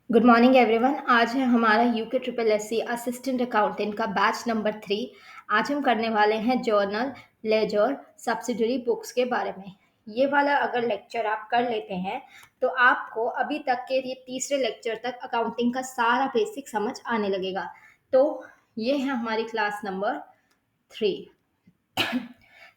Good morning everyone. आज है हमारा UK triple S C assistant accountant का बैच नंबर 3। आज हम करने वाले हैं जर्नल, लेजर, सब्सिडरी बुक्स के बारे में। ये वाला अगर लेक्चर आप कर लेते हैं तो आपको अभी तक के ये तीसरे लेक्चर तक अकाउंटिंग का सारा बेसिक समझ आने लगेगा। तो ये है हमारी क्लास नंबर 3।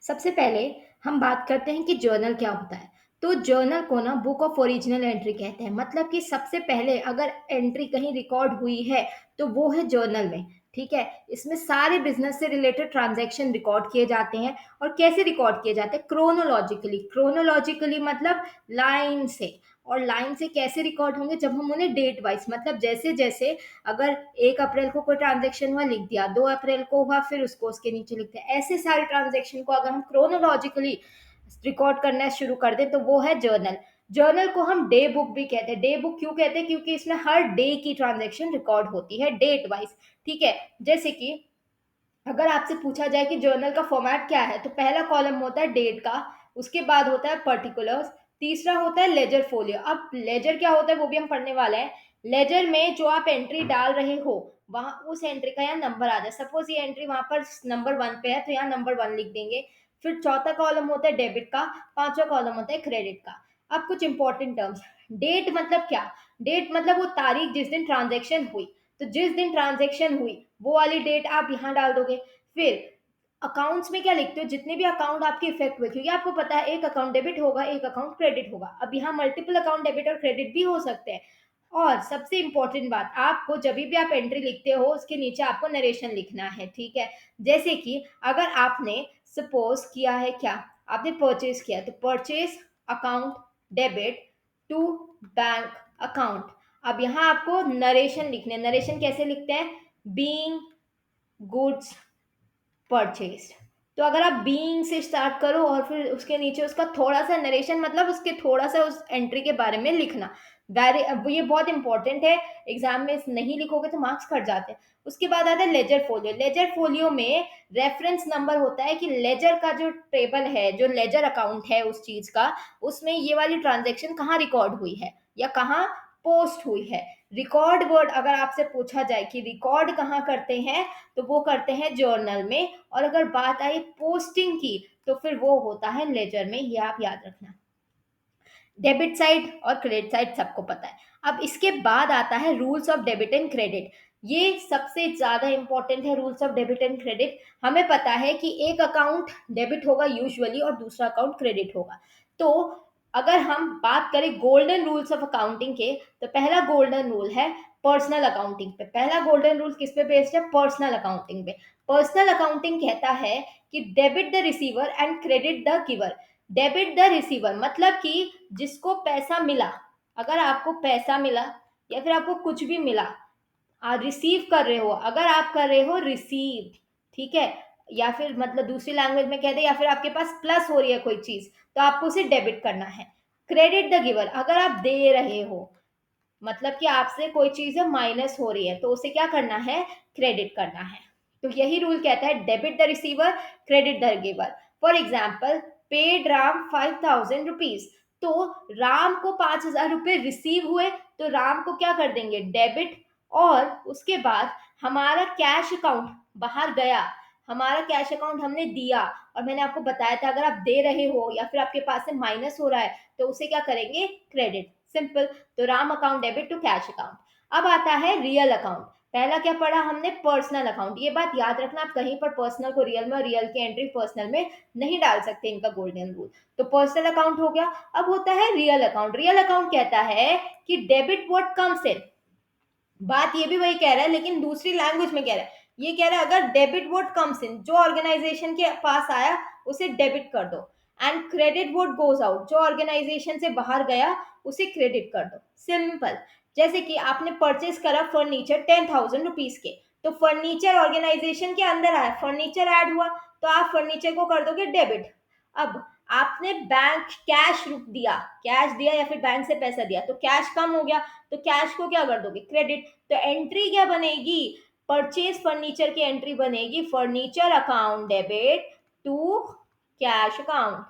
सबसे पहले हम बात करते हैं कि जर्नल क्या होता है। तो जर्नल को ना बुक ऑफ ओरिजिनल एंट्री कहते हैं, मतलब कि सबसे पहले अगर एंट्री कहीं रिकॉर्ड हुई है तो वो है जर्नल में। ठीक है, इसमें सारे बिजनेस से रिलेटेड ट्रांजैक्शन रिकॉर्ड किए जाते हैं। और कैसे रिकॉर्ड किए जाते हैं? क्रोनोलॉजिकली। क्रोनोलॉजिकली मतलब लाइन से। और लाइन से कैसे रिकॉर्ड होंगे? जब हम उन्हें डेट वाइज, मतलब जैसे जैसे अगर 1 अप्रैल को कोई ट्रांजेक्शन हुआ लिख दिया, 2 अप्रैल को हुआ फिर उसको उसके नीचे लिखते हैं, ऐसे सारे ट्रांजेक्शन को अगर हम क्रोनोलॉजिकली रिकॉर्ड करना शुरू कर दें तो वो है जर्नल। जर्नल को हम डे बुक भी कहते हैं। डे बुक क्यों कहते हैं? क्योंकि इसमें हर डे की ट्रांजेक्शन रिकॉर्ड होती है डेट वाइज। ठीक है, जैसे कि अगर आपसे पूछा जाए कि जर्नल का फॉर्मेट क्या है तो पहला कॉलम होता है डेट का, उसके बाद होता है पर्टिकुलर्स, तीसरा होता है लेजर फोलियो। अब लेजर क्या होता है वो भी हम पढ़ने वाले हैं। लेजर में जो आप एंट्री डाल रहे हो वहां उस एंट्री का यहाँ नंबर आ जाए। सपोज ये एंट्री वहां पर नंबर 1 पे है तो यहाँ नंबर 1 लिख देंगे। फिर चौथा कॉलम होता है डेबिट का, पांचवा कॉलम होता है क्रेडिट का। अब कुछ इंपॉर्टेंट टर्म्स। डेट मतलब क्या? डेट मतलब वो तारीख जिस दिन ट्रांजेक्शन हुई। तो जिस दिन ट्रांजेक्शन हुई वो वाली डेट आप यहाँ डाल दोगे। फिर अकाउंट्स में क्या लिखते हो? जितने भी अकाउंट आपके इफेक्ट हुए, क्योंकि आपको पता है एक अकाउंट डेबिट होगा एक अकाउंट क्रेडिट होगा। अब यहाँ मल्टीपल अकाउंट डेबिट और क्रेडिट भी हो सकते हैं। और सबसे इंपॉर्टेंट बात, आपको जब भी आप एंट्री लिखते हो उसके नीचे आपको नरेशन लिखना है। ठीक है, जैसे कि अगर आपने सपोज किया है, क्या आपने परचेज किया तो purchase account debit to bank account. अब यहाँ आपको नरेशन लिखने, नरेशन कैसे लिखते हैं? Being goods purchase. तो अगर आप बीइंग से स्टार्ट करो और फिर उसके नीचे उसका थोड़ा सा नरेशन, मतलब उसके थोड़ा सा उस एंट्री के बारे में लिखना। वेरी, अब ये बहुत इंपॉर्टेंट है, एग्जाम में नहीं लिखोगे तो मार्क्स कट जाते हैं। उसके बाद आता है लेजर फोलियो। लेजर फोलियो में रेफरेंस नंबर होता है कि लेजर का जो टेबल है, जो लेजर अकाउंट है उस चीज का, उसमें ये वाली ट्रांजेक्शन कहाँ रिकॉर्ड हुई है या कहाँ पोस्ट हुई है। रिकॉर्ड वर्ड अगर आपसे पूछा जाए कि रिकॉर्ड कहाँ करते हैं तो वो करते हैं जर्नल में। और अगर बात आई पोस्टिंग की तो फिर वो होता है लेजर में, ये आप याद रखना। डेबिट साइड और क्रेडिट साइड सबको पता है। अब इसके बाद आता है rules of debit and credit. ये सबसे ज्यादा इंपॉर्टेंट है, rules of debit and credit. हमें पता है कि एक अकाउंट डेबिट होगा यूजुअली और दूसरा अकाउंट क्रेडिट होगा। तो अगर हम बात करें गोल्डन रूल्स ऑफ अकाउंटिंग के, तो पहला गोल्डन रूल है पर्सनल अकाउंटिंग पे। पहला गोल्डन रूल किस पे बेस्ड है? पर्सनल अकाउंटिंग पे। पर्सनल अकाउंटिंग कहता है कि debit the receiver and credit the giver. Debit the receiver मतलब कि जिसको पैसा मिला, अगर आपको पैसा मिला या फिर आपको कुछ भी मिला, रिसीव कर रहे हो, अगर आप कर रहे हो रिसीव, ठीक है, या फिर मतलब दूसरी लैंग्वेज में कह दे, या फिर आपके पास प्लस हो रही है कोई चीज तो आपको उसे डेबिट करना है। क्रेडिट द गिवर, अगर आप दे रहे हो, मतलब कि आपसे कोई चीज माइनस हो रही है तो उसे क्या करना है? क्रेडिट करना है। तो यही रूल कहता है debit the receiver, credit the giver. For example, paid Ram 5,000 rupees. तो राम को 5,000 रुपये रिसीव हुए तो राम को क्या कर देंगे? डेबिट। और उसके बाद हमारा कैश अकाउंट बाहर गया, हमारा कैश अकाउंट हमने दिया। और मैंने आपको बताया था अगर आप दे रहे हो या फिर आपके पास से माइनस हो रहा है तो उसे क्या करेंगे? क्रेडिट। सिंपल। तो Ram account debit to cash account. अब आता है रियल अकाउंट। पहला क्या पढ़ा हमने? Personal account. ये बात याद रखना, आप कहीं पर पर्सनल को रियल में और रियल की एंट्री पर्सनल में नहीं डाल सकते, इनका गोल्डन रूल। तो पर्सनल अकाउंट हो गया। अब होता है रियल अकाउंट। रियल अकाउंट कहता है कि डेबिट व्हाट कम्स इन। बात ये भी वही कह रहा है लेकिन दूसरी लैंग्वेज में कह रहा है। ये कह रहा है अगर डेबिट व्हाट कम्स इन, जो ऑर्गेनाइजेशन के पास आया उसे डेबिट कर दो। And credit what goes out, जो ऑर्गेनाइजेशन से बाहर गया उसे क्रेडिट कर दो। सिंपल। जैसे कि आपने परचेज करा फर्नीचर 10,000 रुपीज के, तो फर्नीचर ऑर्गेनाइजेशन के अंदर आया, फर्नीचर ऐड हुआ तो आप फर्नीचर को कर दोगे डेबिट। अब आपने बैंक कैश दिया, कैश दिया या फिर बैंक से पैसा दिया तो कैश कम हो गया, तो कैश को क्या कर दोगे? क्रेडिट। तो एंट्री क्या बनेगी? परचेज फर्नीचर की एंट्री बनेगी furniture account debit to cash account.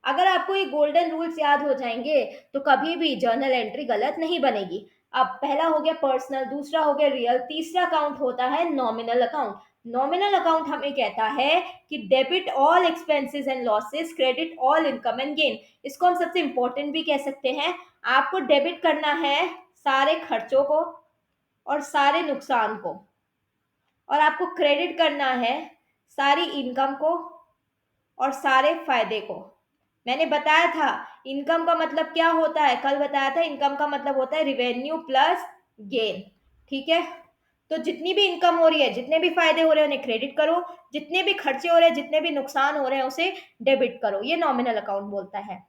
अगर आपको ये गोल्डन रूल्स याद हो जाएंगे तो कभी भी जर्नल एंट्री गलत नहीं बनेगी। अब पहला हो गया पर्सनल, दूसरा हो गया रियल, तीसरा अकाउंट होता है नॉमिनल अकाउंट। नॉमिनल अकाउंट हमें कहता है कि debit all expenses and losses, credit all income and gain. इसको हम सबसे इंपॉर्टेंट भी कह सकते हैं। आपको डेबिट करना है सारे खर्चों को और सारे नुकसान को, और आपको क्रेडिट करना है सारी इनकम को और सारे फायदे को। मैंने बताया था इनकम का मतलब क्या होता है, कल बताया था इनकम का मतलब होता है रिवेन्यू प्लस गेन। ठीक है, तो जितनी भी इनकम हो रही है, जितने भी फायदे हो रहे हैं उन्हें क्रेडिट करो, जितने भी खर्चे हो रहे हैं, जितने भी नुकसान हो रहे हैं उसे डेबिट करो। ये नॉमिनल अकाउंट बोलता है।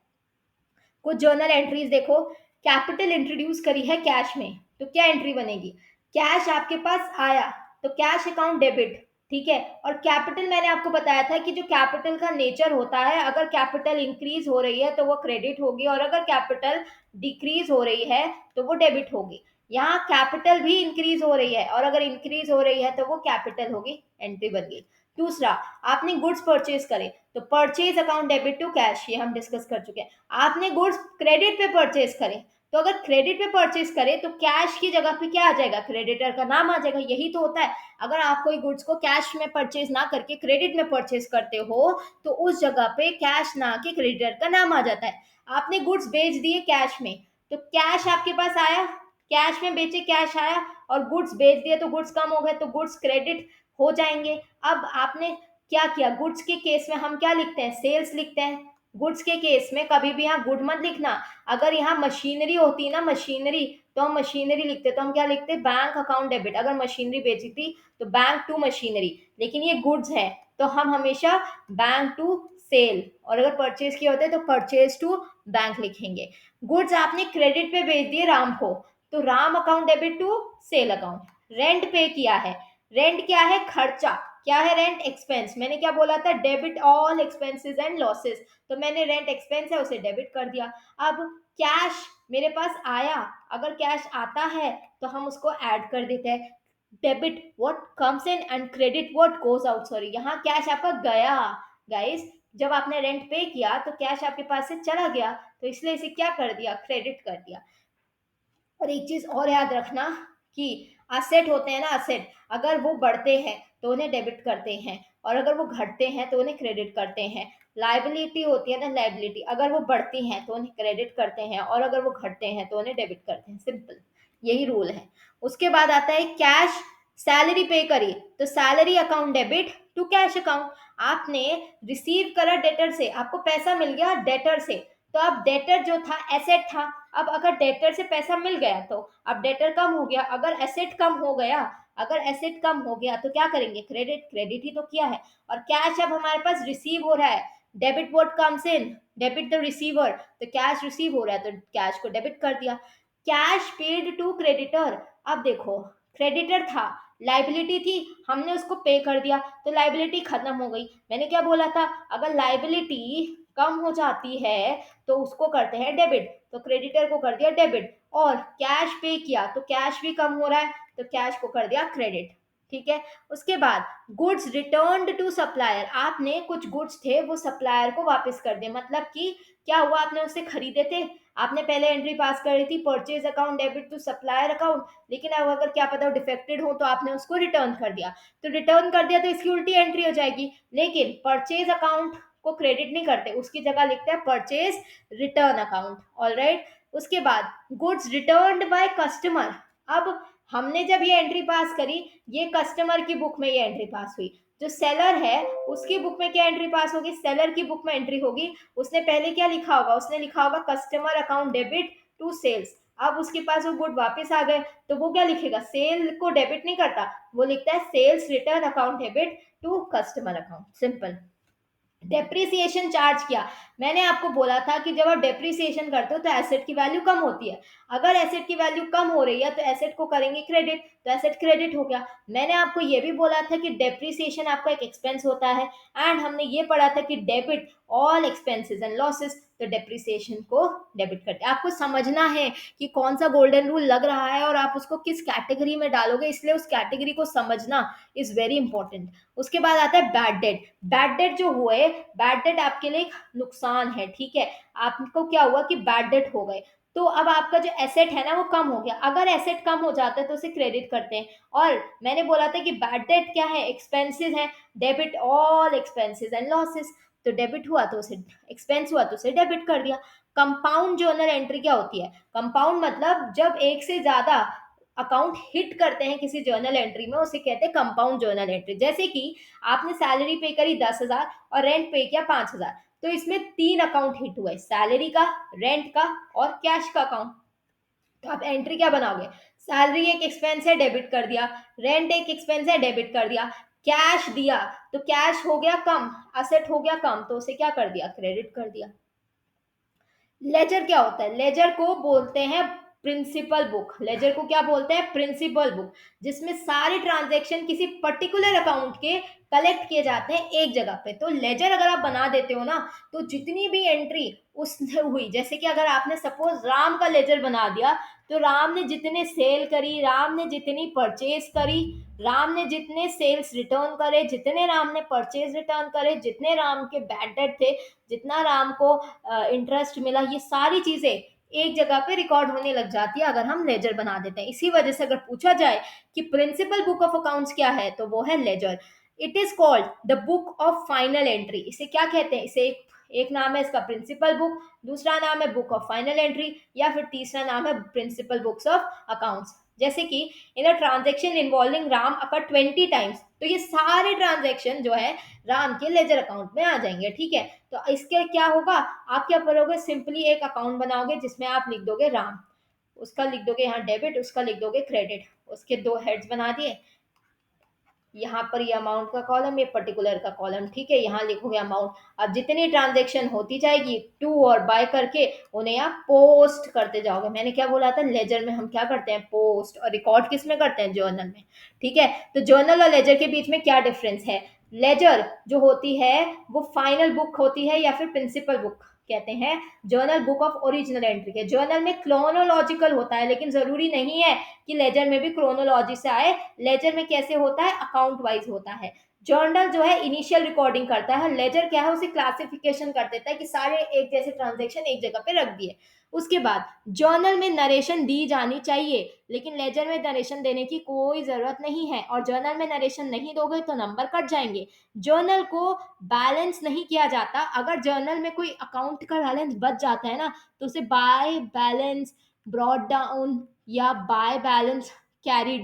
कुछ जर्नल एंट्रीज देखो। कैपिटल इंट्रोड्यूस करी है कैश में, तो क्या एंट्री बनेगी? कैश आपके पास आया तो कैश अकाउंट डेबिट। ठीक है, और कैपिटल मैंने आपको बताया था कि जो कैपिटल का नेचर होता है, अगर कैपिटल इंक्रीज हो रही है तो वो क्रेडिट होगी, और अगर कैपिटल डिक्रीज हो रही है तो वो डेबिट होगी। यहाँ कैपिटल भी इंक्रीज हो रही है, और अगर इंक्रीज हो रही है तो वो कैपिटल होगी, एंट्री बन गई। दूसरा, आपने गुड्स परचेज करे तो purchase account debit to cash, ये हम डिस्कस कर चुके हैं। आपने गुड्स क्रेडिट पे परचेज करे, तो अगर क्रेडिट पे परचेज करे तो कैश की जगह पे क्या आ जाएगा? क्रेडिटर का नाम आ जाएगा। यही तो होता है, अगर आप कोई गुड्स को कैश में परचेज ना करके क्रेडिट में परचेज करते हो तो उस जगह पे कैश ना के क्रेडिटर का नाम आ जाता है। आपने गुड्स बेच दिए कैश में, तो कैश आपके पास आया, कैश में बेचे कैश आया, और गुड्स बेच दिए तो गुड्स कम हो गए, तो गुड्स क्रेडिट हो जाएंगे। अब आपने क्या किया? गुड्स के केस में हम क्या लिखते हैं? सेल्स लिखते हैं। गुड्स के केस में कभी भी यहाँ गुड मत लिखना। अगर यहाँ मशीनरी होती ना, मशीनरी, तो हम मशीनरी लिखते, तो हम क्या लिखते? Bank account debit. अगर मशीनरी बेची थी तो बैंक टू मशीनरी, लेकिन ये गुड्स है तो हम हमेशा बैंक टू सेल, और अगर परचेज किया होता है तो परचेज टू बैंक लिखेंगे। गुड्स आपने क्रेडिट पे बेच दिए राम को, तो Ram account debit to sale account. Rent pay किया है, रेंट क्या है? खर्चा। क्या है? Rent expense. मैंने क्या बोला था? Debit all expenses and losses, तो मैंने रेंट एक्सपेंस है उसे डेबिट कर दिया। अब कैश मेरे पास आया, अगर कैश आता है तो हम उसको ऐड कर देते हैं। Debit what comes in and credit what goes out. Sorry, यहाँ कैश आपका गया गाइस। जब आपने रेंट पे किया तो कैश आपके पास से चला गया, तो इसलिए इसे क्या कर दिया? क्रेडिट कर दिया। और एक चीज और याद रखना कि असेट होते हैं ना, असेट, अगर वो बढ़ते हैं तो उन्हें डेबिट करते हैं, और अगर वो घटते हैं तो उन्हें क्रेडिट करते हैं। लाइबिलिटी होती है ना, लाइबिलिटी, अगर वो बढ़ती हैं तो उन्हें क्रेडिट करते हैं, और अगर वो घटते हैं तो उन्हें डेबिट करते हैं। सिंपल, यही रूल है। उसके बाद आता है कैश। सैलरी पे करी तो salary account debit to cash account. आपने रिसीव करा डेटर से, आपको पैसा मिल गया डेटर से, तो अब डेटर जो था एसेट था। अब अगर डेटर से पैसा मिल गया तो अब डेटर कम हो गया, अगर एसेट कम हो गया, अगर एसेट कम हो गया तो क्या करेंगे? क्रेडिट, क्रेडिट ही तो किया है। और कैश अब हमारे पास रिसीव हो रहा है, debit what comes in, debit the receiver, तो कैश रिसीव हो रहा है तो कैश को डेबिट कर दिया। Cash paid to creditor. अब देखो, क्रेडिटर था, लाइबिलिटी थी, हमने उसको पे कर दिया तो लाइबिलिटी खत्म हो गई। मैंने क्या बोला था? अगर लाइबिलिटी कम हो जाती है तो उसको करते हैं डेबिट, तो क्रेडिटर को कर दिया डेबिट। और कैश पे किया तो कैश भी कम हो रहा है तो कैश को कर दिया क्रेडिट। ठीक है, उसके बाद गुड्स रिटर्न्ड टू सप्लायर। आपने कुछ गुड्स थे वो सप्लायर को वापस कर दिए, मतलब कि क्या हुआ? आपने उससे खरीदे थे, आपने पहले एंट्री पास करी थी purchase account debit to supplier account, लेकिन अब अगर क्या पता डिफेक्टेड हो तो आपने उसको रिटर्न कर दिया, तो रिटर्न कर दिया तो इसकी उल्टी एंट्री हो जाएगी। लेकिन परचेज अकाउंट को क्रेडिट नहीं करते, उसकी जगह लिखते हैं परचेज रिटर्न अकाउंट। ऑलराइट, उसके बाद गुड्स रिटर्न्ड बाय कस्टमर। अब हमने जब ये एंट्री पास करी, ये कस्टमर की बुक में ये एंट्री पास हुई, जो सेलर है उसकी बुक में क्या एंट्री पास होगी? सेलर की बुक में एंट्री होगी। उसने पहले क्या लिखा होगा? उसने लिखा होगा customer account debit to sales. अब उसके पास वो गुड वापस आ गए तो वो क्या लिखेगा? सेल को डेबिट नहीं करता, वो लिखता है sales return account debit to customer account. Simple. Depreciation charge किया। मैंने आपको बोला था कि जब आप डेप्रिसिएशन करते हो तो एसेट की वैल्यू कम होती है। अगर एसेट की वैल्यू कम हो रही है तो एसेट को करेंगे क्रेडिट, तो एसेट क्रेडिट हो गया। मैंने आपको ये भी बोला था कि डेप्रिसिएशन आपका एक एक्सपेंस होता है, एंड हमने ये पढ़ा था कि debit all expenses and losses, तो डेप्रिसिएशन को डेबिट करते हैं। आपको समझना है कि कौन सा गोल्डन रूल लग रहा है और आप उसको किस कैटेगरी में डालोगे, इसलिए उस कैटेगरी को समझना इज वेरी इंपॉर्टेंट। उसके बाद आता है बैड डेट। बैड डेट जो हुए, बैड डेट आपके लिए एक नुकसान है। ठीक है, आपको क्या हुआ कि बैड डेट हो गए, तो अब आपका जो एसेट है ना वो कम हो गया। अगर एसेट कम हो जाता है तो उसे क्रेडिट करते हैं। और मैंने बोला था कि बैड डेट क्या है, एक्सपेंसेस है। Debit all expenses and losses, तो डेबिट हुआ तो उसे, एक्सपेंस हुआ तो उसे डेबिट कर दिया। कंपाउंड जर्नल एंट्री क्या होती है? कंपाउंड मतलब जब एक से ज्यादा अकाउंट हिट करते हैं किसी जर्नल एंट्री में, उसे कहते हैं कंपाउंड जर्नल एंट्री। जैसे कि आपने सैलरी पे करी 10,000 और रेंट पे किया 5,000, तो इसमें 3 अकाउंट हिट हुए, सैलरी का, रेंट का और कैश का अकाउंट। तो आप एंट्री क्या बनाओगे? सैलरी एक एक्सपेंस है, डेबिट कर दिया। रेंट एक एक्सपेंस है, डेबिट कर दिया। कैश दिया तो कैश हो गया कम, असेट हो गया कम, तो उसे क्या कर दिया? क्रेडिट कर दिया। लेजर क्या होता है? लेजर को बोलते हैं प्रिंसिपल बुक। लेजर को क्या बोलते हैं? प्रिंसिपल बुक, जिसमें सारे ट्रांजैक्शन किसी पर्टिकुलर अकाउंट के कलेक्ट किए जाते हैं एक जगह पे। तो लेजर अगर आप बना देते हो ना, तो जितनी भी एंट्री उसने हुई, जैसे कि अगर आपने सपोज राम का लेजर बना दिया, तो राम ने जितने सेल करी, राम ने जितनी परचेज करी, राम ने जितने सेल्स रिटर्न करे, जितने राम ने परचेज रिटर्न करे, जितने राम के बैड डेट थे, जितना राम को इंटरेस्ट मिला, ये सारी चीजें एक जगह पे रिकॉर्ड होने लग जाती है अगर हम लेजर बना देते हैं। इसी वजह से अगर पूछा जाए कि प्रिंसिपल बुक ऑफ अकाउंट्स क्या है, तो वो है ledger. It is called the book of final entry. इसे क्या कहते हैं? इसे एक नाम है इसका प्रिंसिपल बुक, दूसरा नाम है बुक ऑफ फाइनल एंट्री, या फिर तीसरा नाम है प्रिंसिपल बुक्स ऑफ अकाउंट्स। जैसे कि in a transaction involving Ram अकर 20 टाइम्स, तो ये सारे ट्रांजेक्शन जो है राम के लेजर अकाउंट में आ जाएंगे। ठीक है, तो इसके क्या होगा? आप क्या करोगे? सिंपली एक अकाउंट बनाओगे जिसमें आप लिख दोगे राम, उसका लिख दोगे यहाँ डेबिट, उसका लिख दोगे क्रेडिट, उसके दो हेड्स बना दिए। यहाँ पर ये अमाउंट का कॉलम, ये पर्टिकुलर का कॉलम। ठीक है, यहाँ लिखोगे अमाउंट। अब जितनी ट्रांजेक्शन होती जाएगी टू और बाय करके उन्हें आप पोस्ट करते जाओगे। मैंने क्या बोला था? लेजर में हम क्या करते हैं? पोस्ट। और रिकॉर्ड किस में करते हैं? जर्नल में। ठीक है, तो जर्नल और लेजर के बीच में क्या डिफरेंस है? लेजर जो होती है वो फाइनल बुक होती है, या फिर प्रिंसिपल बुक कहते हैं। Journal book of original entry है। जर्नल में क्रोनोलॉजिकल होता है, लेकिन जरूरी नहीं है कि लेजर में भी क्रोनोलॉजी से आए। लेजर में कैसे होता है? अकाउंट वाइज होता है। जर्नल जो है इनिशियल रिकॉर्डिंग करता है, लेजर क्या है? उसे क्लासिफिकेशन कर देता है कि सारे एक जैसे ट्रांजेक्शन एक जगह पे रख दिए। उसके बाद जर्नल में नरेशन दी जानी चाहिए, लेकिन लेजर में नरेशन देने की कोई जरूरत नहीं है। और जर्नल में नरेशन नहीं दोगे तो नंबर कट जाएंगे। जर्नल को बैलेंस नहीं किया जाता। अगर जर्नल में कोई अकाउंट का बैलेंस बच जाता है ना, तो उसे बाय बैलेंस ब्रॉड डाउन या बाय बैलेंस कैरी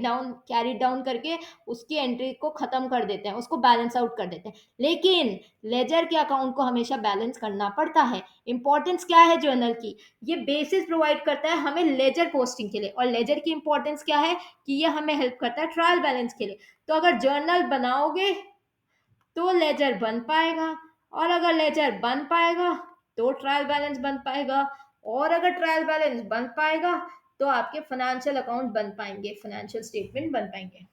डाउन करके उसकी एंट्री को खत्म कर देते हैं, उसको बैलेंस आउट कर देते हैं। लेकिन लेजर के अकाउंट को हमेशा बैलेंस करना पड़ता है। इंपॉर्टेंस क्या है जर्नल की? ये बेसिस प्रोवाइड करता है हमें लेजर पोस्टिंग के लिए। और लेजर की इंपॉर्टेंस क्या है? कि ये हमें हेल्प करता है ट्रायल बैलेंस के लिए। तो अगर जर्नल बनाओगे तो लेजर बन पाएगा, और अगर लेजर बन पाएगा तो ट्रायल बैलेंस बन पाएगा, और अगर ट्रायल बैलेंस बन पाएगा तो आपके फाइनेंशियल अकाउंट बन पाएंगे, फाइनेंशियल स्टेटमेंट बन पाएंगे।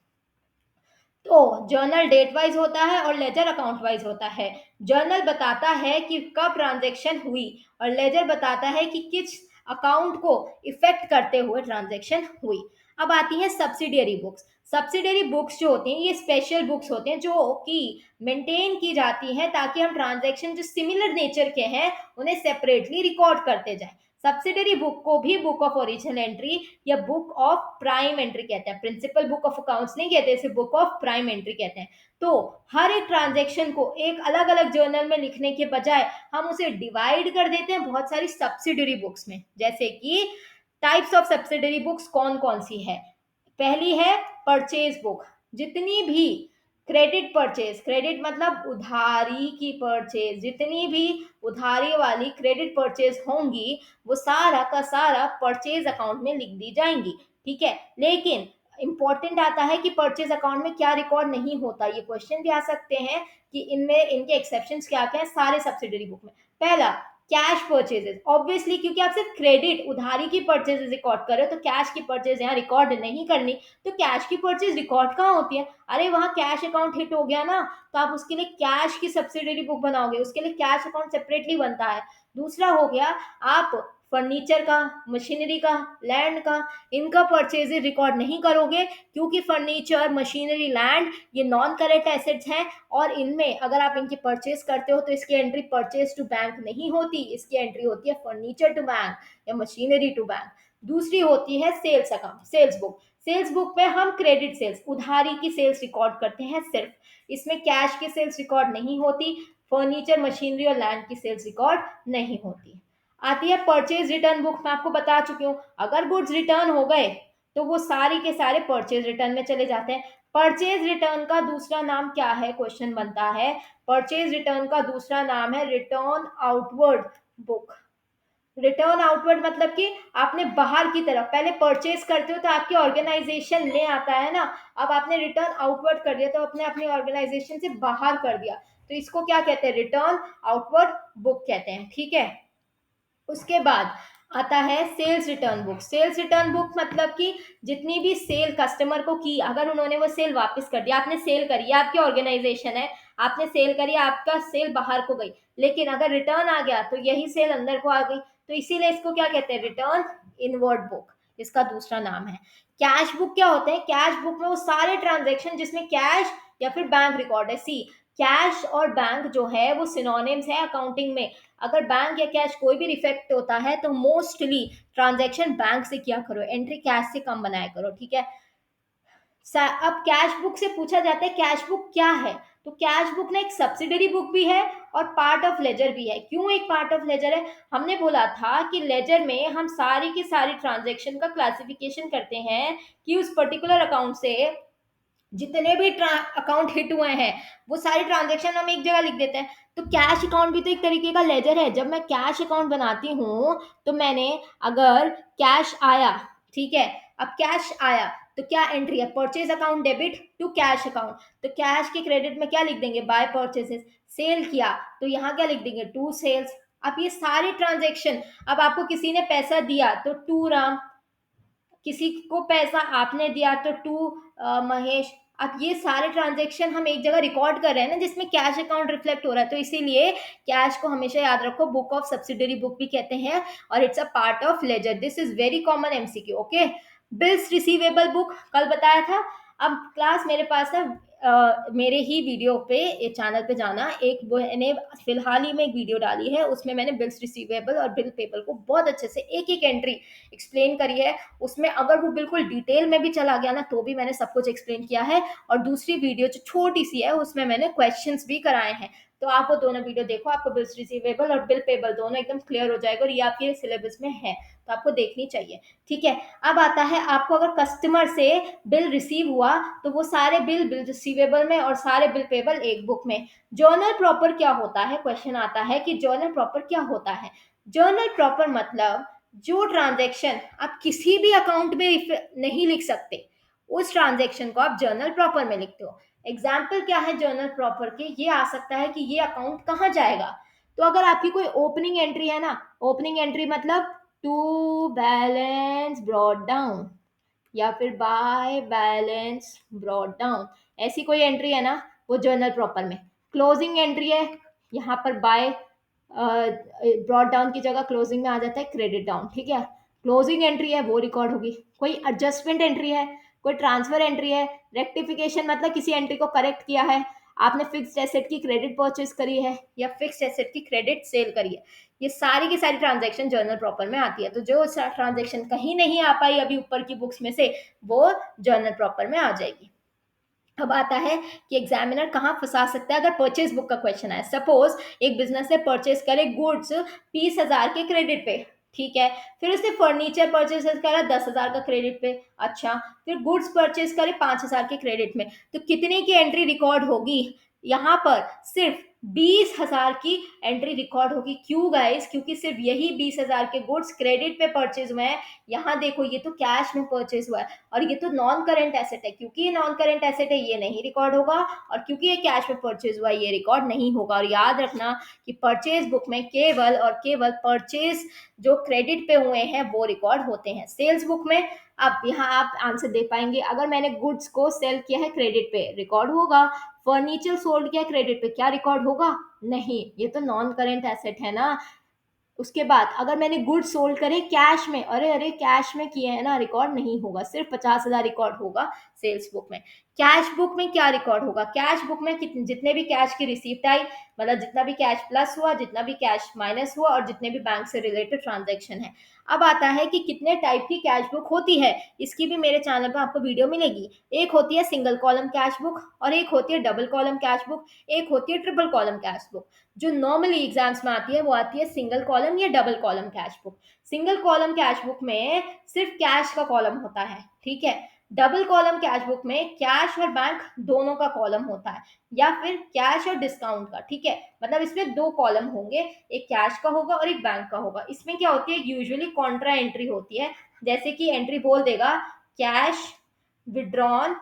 तो जर्नल डेट वाइज होता है और लेजर अकाउंट वाइज होता है। जर्नल बताता है कि कब ट्रांजैक्शन हुई, और लेजर बताता है कि किस अकाउंट को इफेक्ट करते हुए ट्रांजैक्शन हुई। अब आती है सब्सिडियरी बुक्स। सब्सिडियरी बुक्स जो होती हैं ये स्पेशल बुक्स होते हैं जो कि मेंटेन की जाती हैं ताकि हम ट्रांजैक्शन जो सिमिलर नेचर के हैं उन्हें सेपरेटली रिकॉर्ड करते जाएं। सब्सिडरी बुक को भी बुक ऑफ ओरिजिनल एंट्री या बुक ऑफ प्राइम एंट्री कहते हैं। प्रिंसिपल बुक ऑफ अकाउंट्स नहीं कहते, इसे बुक ऑफ प्राइम एंट्री कहते हैं। तो हर एक ट्रांजेक्शन को एक अलग अलग जर्नल में लिखने के बजाय हम उसे डिवाइड कर देते हैं बहुत सारी सब्सिडरी बुक्स में। जैसे कि टाइप्स ऑफ सब्सिडरी बुक्स कौन कौन सी है? पहली है परचेज बुक। जितनी भी क्रेडिट परचेज, क्रेडिट मतलब उधारी की परचेज, जितनी भी उधारी वाली क्रेडिट परचेज होंगी वो सारा का सारा परचेज अकाउंट में लिख दी जाएंगी। ठीक है, लेकिन इंपॉर्टेंट आता है कि परचेज अकाउंट में क्या रिकॉर्ड नहीं होता। ये क्वेश्चन भी आ सकते हैं कि इनमें इनके एक्सेप्शंस क्या क्या है सारे सब्सिडरी बुक में। पहला, कैश परचेजेस। ऑब्वियसली क्योंकि आप सिर्फ क्रेडिट उधारी की परचेजेस रिकॉर्ड कर रहे हो, तो कैश की परचेज यहाँ रिकॉर्ड नहीं करनी। तो कैश की परचेज रिकॉर्ड कहाँ होती है? अरे वहां कैश अकाउंट हिट हो गया ना, तो आप उसके लिए कैश की सब्सिडरी बुक बनाओगे, उसके लिए कैश अकाउंट सेपरेटली बनता है। दूसरा हो गया, आप फर्नीचर का, मशीनरी का, लैंड का, इनका परचेज रिकॉर्ड नहीं करोगे, क्योंकि फर्नीचर, मशीनरी, लैंड ये नॉन करेंट एसेट्स हैं और इनमें अगर आप इनकी परचेज करते हो तो इसकी एंट्री परचेज टू बैंक नहीं होती, इसकी एंट्री होती है फर्नीचर टू बैंक या मशीनरी टू बैंक। दूसरी होती है sales account, sales book. Sales book में हम क्रेडिट सेल्स, उधारी की सेल्स रिकॉर्ड करते हैं सिर्फ, इसमें कैश की सेल्स रिकॉर्ड नहीं होती, फर्नीचर, मशीनरी और लैंड की सेल्स रिकॉर्ड नहीं होती। आती है परचेज रिटर्न बुक। मैं आपको बता चुकी हूँ, अगर गुड्स रिटर्न हो गए तो वो सारे के सारे परचेज रिटर्न में चले जाते हैं। परचेज रिटर्न का दूसरा नाम क्या है, क्वेश्चन बनता है। परचेज रिटर्न का दूसरा नाम है return outward book. Return outward मतलब कि आपने बाहर की तरफ, पहले परचेज करते हो तो आपके ऑर्गेनाइजेशन में आता है ना, अब आपने रिटर्न आउटवर्ड कर दिया तो आपने अपनी ऑर्गेनाइजेशन से बाहर कर दिया, तो इसको क्या कहते हैं, रिटर्न आउटवर्ड बुक कहते हैं। ठीक है, उसके बाद आता है sales return book. Sales return book मतलब कि जितनी भी सेल कस्टमर को की, अगर उन्होंने वो सेल वापस कर दिया, आपने सेल करी, आपकी ऑर्गेनाइजेशन है, आपने सेल करी, आपका सेल बाहर को गई, लेकिन अगर रिटर्न आ गया तो यही सेल अंदर को आ गई, तो इसीलिए इसको क्या कहते हैं, रिटर्न इनवर्ड बुक, इसका दूसरा नाम है। कैश बुक क्या होते हैं, कैश बुक में वो सारे ट्रांजेक्शन जिसमें कैश या फिर बैंक रिकॉर्ड है। सी, कैश और बैंक जो है वो सिनोनिम्स है अकाउंटिंग में। अगर बैंक या कैश कोई भी डिफेक्ट होता है तो मोस्टली ट्रांजैक्शन बैंक से किया करो, एंट्री कैश से कम बनाया करो। ठीक है, अब कैश बुक से पूछा जाता है कैश बुक क्या है, तो कैश बुक ना एक सब्सिडरी बुक भी है और पार्ट ऑफ लेजर भी है। क्यों एक पार्ट ऑफ लेजर है, हमने बोला था कि लेजर में हम सारी की सारी ट्रांजैक्शन का क्लासिफिकेशन करते हैं कि उस पर्टिकुलर अकाउंट से जितने भी अकाउंट हिट हुए हैं वो सारी ट्रांजेक्शन हम एक जगह लिख देते हैं। तो कैश अकाउंट भी तो एक तरीके का लेजर है। जब मैं कैश अकाउंट बनाती हूँ तो मैंने, अगर कैश आया, ठीक है, अब कैश आया तो क्या एंट्री है, purchase account debit to cash account, तो कैश के क्रेडिट में क्या लिख देंगे, बाय परचेसेस। सेल किया तो यहाँ क्या लिख देंगे, टू सेल्स। अब ये सारे ट्रांजेक्शन, अब आपको किसी ने पैसा दिया तो टू राम, किसी को पैसा आपने दिया तो टू महेश। अब ये सारे ट्रांजेक्शन हम एक जगह रिकॉर्ड कर रहे हैं ना, जिसमें कैश अकाउंट रिफ्लेक्ट हो रहा है, तो इसीलिए कैश को हमेशा याद रखो, बुक ऑफ सब्सिडरी बुक भी कहते हैं और it's a part of ledger. This is very common MCQ. Okay, bills receivable book कल बताया था। अब क्लास मेरे पास है, मेरे ही वीडियो पे, चैनल पे जाना, एक मैंने फिलहाल ही में एक वीडियो डाली है, उसमें मैंने बिल्स रिसीवेबल और बिल पेबल को बहुत अच्छे से एक एक एंट्री एक्सप्लेन करी है। उसमें अगर वो बिल्कुल डिटेल में भी चला गया ना तो भी मैंने सब कुछ एक्सप्लेन किया है, और दूसरी वीडियो जो छोटी सी है उसमें मैंने क्वेश्चंस भी कराए हैं। तो आप वो दोनों वीडियो देखो, आपको बिल्स रिसीवेबल और बिल पेबल दोनों एकदम क्लियर हो जाएगा, और ये आपके सिलेबस में है तो आपको देखनी चाहिए। ठीक है, अब आता है आपको, अगर कस्टमर से बिल रिसीव हुआ तो वो सारे बिल, बिल रिसीवेबल में और सारे बिल पेबल एक बुक में। जर्नल प्रॉपर क्या होता है, क्वेश्चन आता है कि जर्नल प्रॉपर क्या होता है। जर्नल प्रॉपर मतलब जो ट्रांजैक्शन आप किसी भी अकाउंट में नहीं लिख सकते, उस ट्रांजैक्शन को आप जर्नल प्रॉपर में लिखते हो। एग्जाम्पल क्या है जर्नल प्रॉपर के, ये आ सकता है कि ये अकाउंट कहाँ जाएगा। तो अगर आपकी कोई ओपनिंग एंट्री है ना, ओपनिंग एंट्री मतलब टू बैलेंस ब्रॉट डाउन या फिर बाय बैलेंस ब्रॉट डाउन, ऐसी कोई एंट्री है ना, वो जर्नल प्रॉपर में। क्लोजिंग एंट्री है, यहाँ पर बाय ब्रॉट डाउन की जगह क्लोजिंग में आ जाता है क्रेडिट डाउन। ठीक है, क्लोजिंग एंट्री है वो रिकॉर्ड होगी। कोई एडजस्टमेंट एंट्री है, कोई ट्रांसफर एंट्री है, रेक्टिफिकेशन मतलब किसी एंट्री को करेक्ट किया है, आपने फिक्स्ड एसेट की क्रेडिट परचेज करी है या फिक्स्ड एसेट की क्रेडिट सेल करी है, ये सारी की सारी ट्रांजैक्शन जर्नल प्रॉपर में आती है। तो जो ट्रांजैक्शन कहीं नहीं आ पाई अभी ऊपर की बुक्स में से, वो जर्नल प्रॉपर में आ जाएगी। अब आता है कि एग्जामिनर कहाँ फंसा सकता है अगर परचेज बुक का क्वेश्चन आए। सपोज एक बिजनेस ने परचेज करे गुड्स 20,000 के क्रेडिट पे, ठीक है, फिर उसने फर्नीचर परचेज करा 10,000 का क्रेडिट पे, अच्छा, फिर गुड्स परचेज करे 5,000 के क्रेडिट में, तो कितने की एंट्री रिकॉर्ड होगी, यहाँ पर सिर्फ 20,000 की एंट्री रिकॉर्ड होगी। क्यों गाइस, क्योंकि सिर्फ यही 20,000 के गुड्स क्रेडिट पे परचेज हुए हैं। यहाँ देखो ये तो कैश में परचेज हुआ है और ये तो नॉन करेंट एसेट है, क्योंकि ये नॉन करेंट एसेट है ये नहीं रिकॉर्ड होगा, और क्योंकि ये कैश में परचेज हुआ है ये रिकॉर्ड नहीं होगा। और याद रखना कि परचेज बुक में केवल और केवल परचेज जो क्रेडिट पे हुए हैं वो रिकॉर्ड होते हैं। सेल्स बुक में, अब यहाँ आप आंसर दे पाएंगे, अगर मैंने गुड्स को सेल किया है क्रेडिट पे रिकॉर्ड होगा, फर्नीचर सोल्ड किया क्रेडिट पे क्या रिकॉर्ड होगा, नहीं, ये तो नॉन करेंट एसेट है ना। उसके बाद अगर मैंने गुड्स सोल्ड करे कैश में, अरे अरे कैश में किए हैं ना, रिकॉर्ड नहीं होगा, सिर्फ 50,000 रिकॉर्ड होगा सेल्स बुक में। कैश बुक में क्या रिकॉर्ड होगा, कैश बुक में जितने भी कैश की रिसीप्ट आई, मतलब जितना भी कैश प्लस हुआ, जितना भी कैश माइनस हुआ, और जितने भी बैंक से रिलेटेड ट्रांजेक्शन है। अब आता है कि कितने टाइप की कैश बुक होती है, इसकी भी मेरे चैनल पर आपको वीडियो मिलेगी। एक होती है सिंगल कॉलम कैश बुक, और एक होती है डबल कॉलम कैश बुक, एक होती है ट्रिपल कॉलम कैश बुक। जो नॉर्मली एग्जाम्स में आती है वो आती है सिंगल कॉलम या double column cash book. Single column cash book में सिर्फ कैश का कॉलम होता है, ठीक है। डबल कॉलम कैश बुक में कैश और बैंक दोनों का कॉलम होता है, या फिर कैश और डिस्काउंट का, ठीक है। मतलब इसमें दो कॉलम होंगे, एक कैश का होगा और एक बैंक का होगा। इसमें क्या होती है, यूजुअली कॉन्ट्रा एंट्री होती है, जैसे कि एंट्री बोल देगा कैश विड्रॉन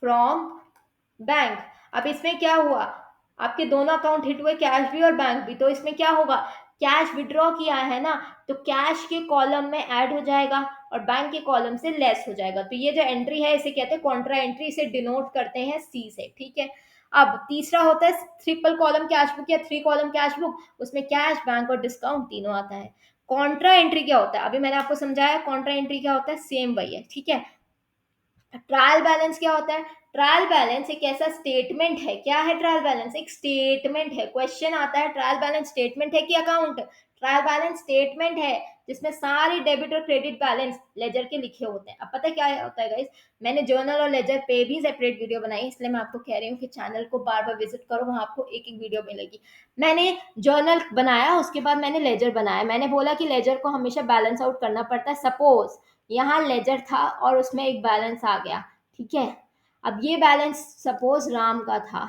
फ्रॉम बैंक। अब इसमें क्या हुआ, आपके दोनों अकाउंट हिट हुए, कैश भी और बैंक भी, तो इसमें क्या होगा, कैश विड्रॉ किया है ना, तो कैश के कॉलम में ऐड हो जाएगा और बैंक के कॉलम से लेस हो जाएगा। तो ये जो एंट्री है इसे कहते हैं कॉन्ट्रा एंट्री, इसे डिनोट करते हैं सी से, ठीक है। अब तीसरा होता है ट्रिपल कॉलम कैश बुक या थ्री कॉलम कैश बुक, उसमें कैश बैंक और डिस्काउंट तीनों आता है। कॉन्ट्रा एंट्री क्या होता है, अभी मैंने आपको समझाया कॉन्ट्रा एंट्री क्या होता है, सेम वही है, ठीक है। ट्रायल बैलेंस क्या होता है, ट्रायल बैलेंस एक ऐसा स्टेटमेंट है, क्या है ट्रायल बैलेंस, एक स्टेटमेंट है। क्वेश्चन आता है ट्रायल बैलेंस स्टेटमेंट है कि अकाउंट, ट्रायल बैलेंस स्टेटमेंट है जिसमें सारी डेबिट और क्रेडिट बैलेंस लेजर के लिखे होते हैं। अब पता है क्या होता है गाइस, मैंने जर्नल और लेजर पे भी सेपरेट वीडियो बनाई, इसलिए मैं आपको कह रही हूँ कि चैनल को बार बार विजिट करो, वहां आपको एक एक वीडियो मिलेगी। मैंने जर्नल बनाया, उसके बाद मैंने लेजर बनाया। मैंने बोला कि लेजर को हमेशा बैलेंस आउट करना पड़ता है। सपोज यहाँ लेजर था और उसमें एक बैलेंस आ गया, ठीक है। अब ये बैलेंस सपोज राम का था,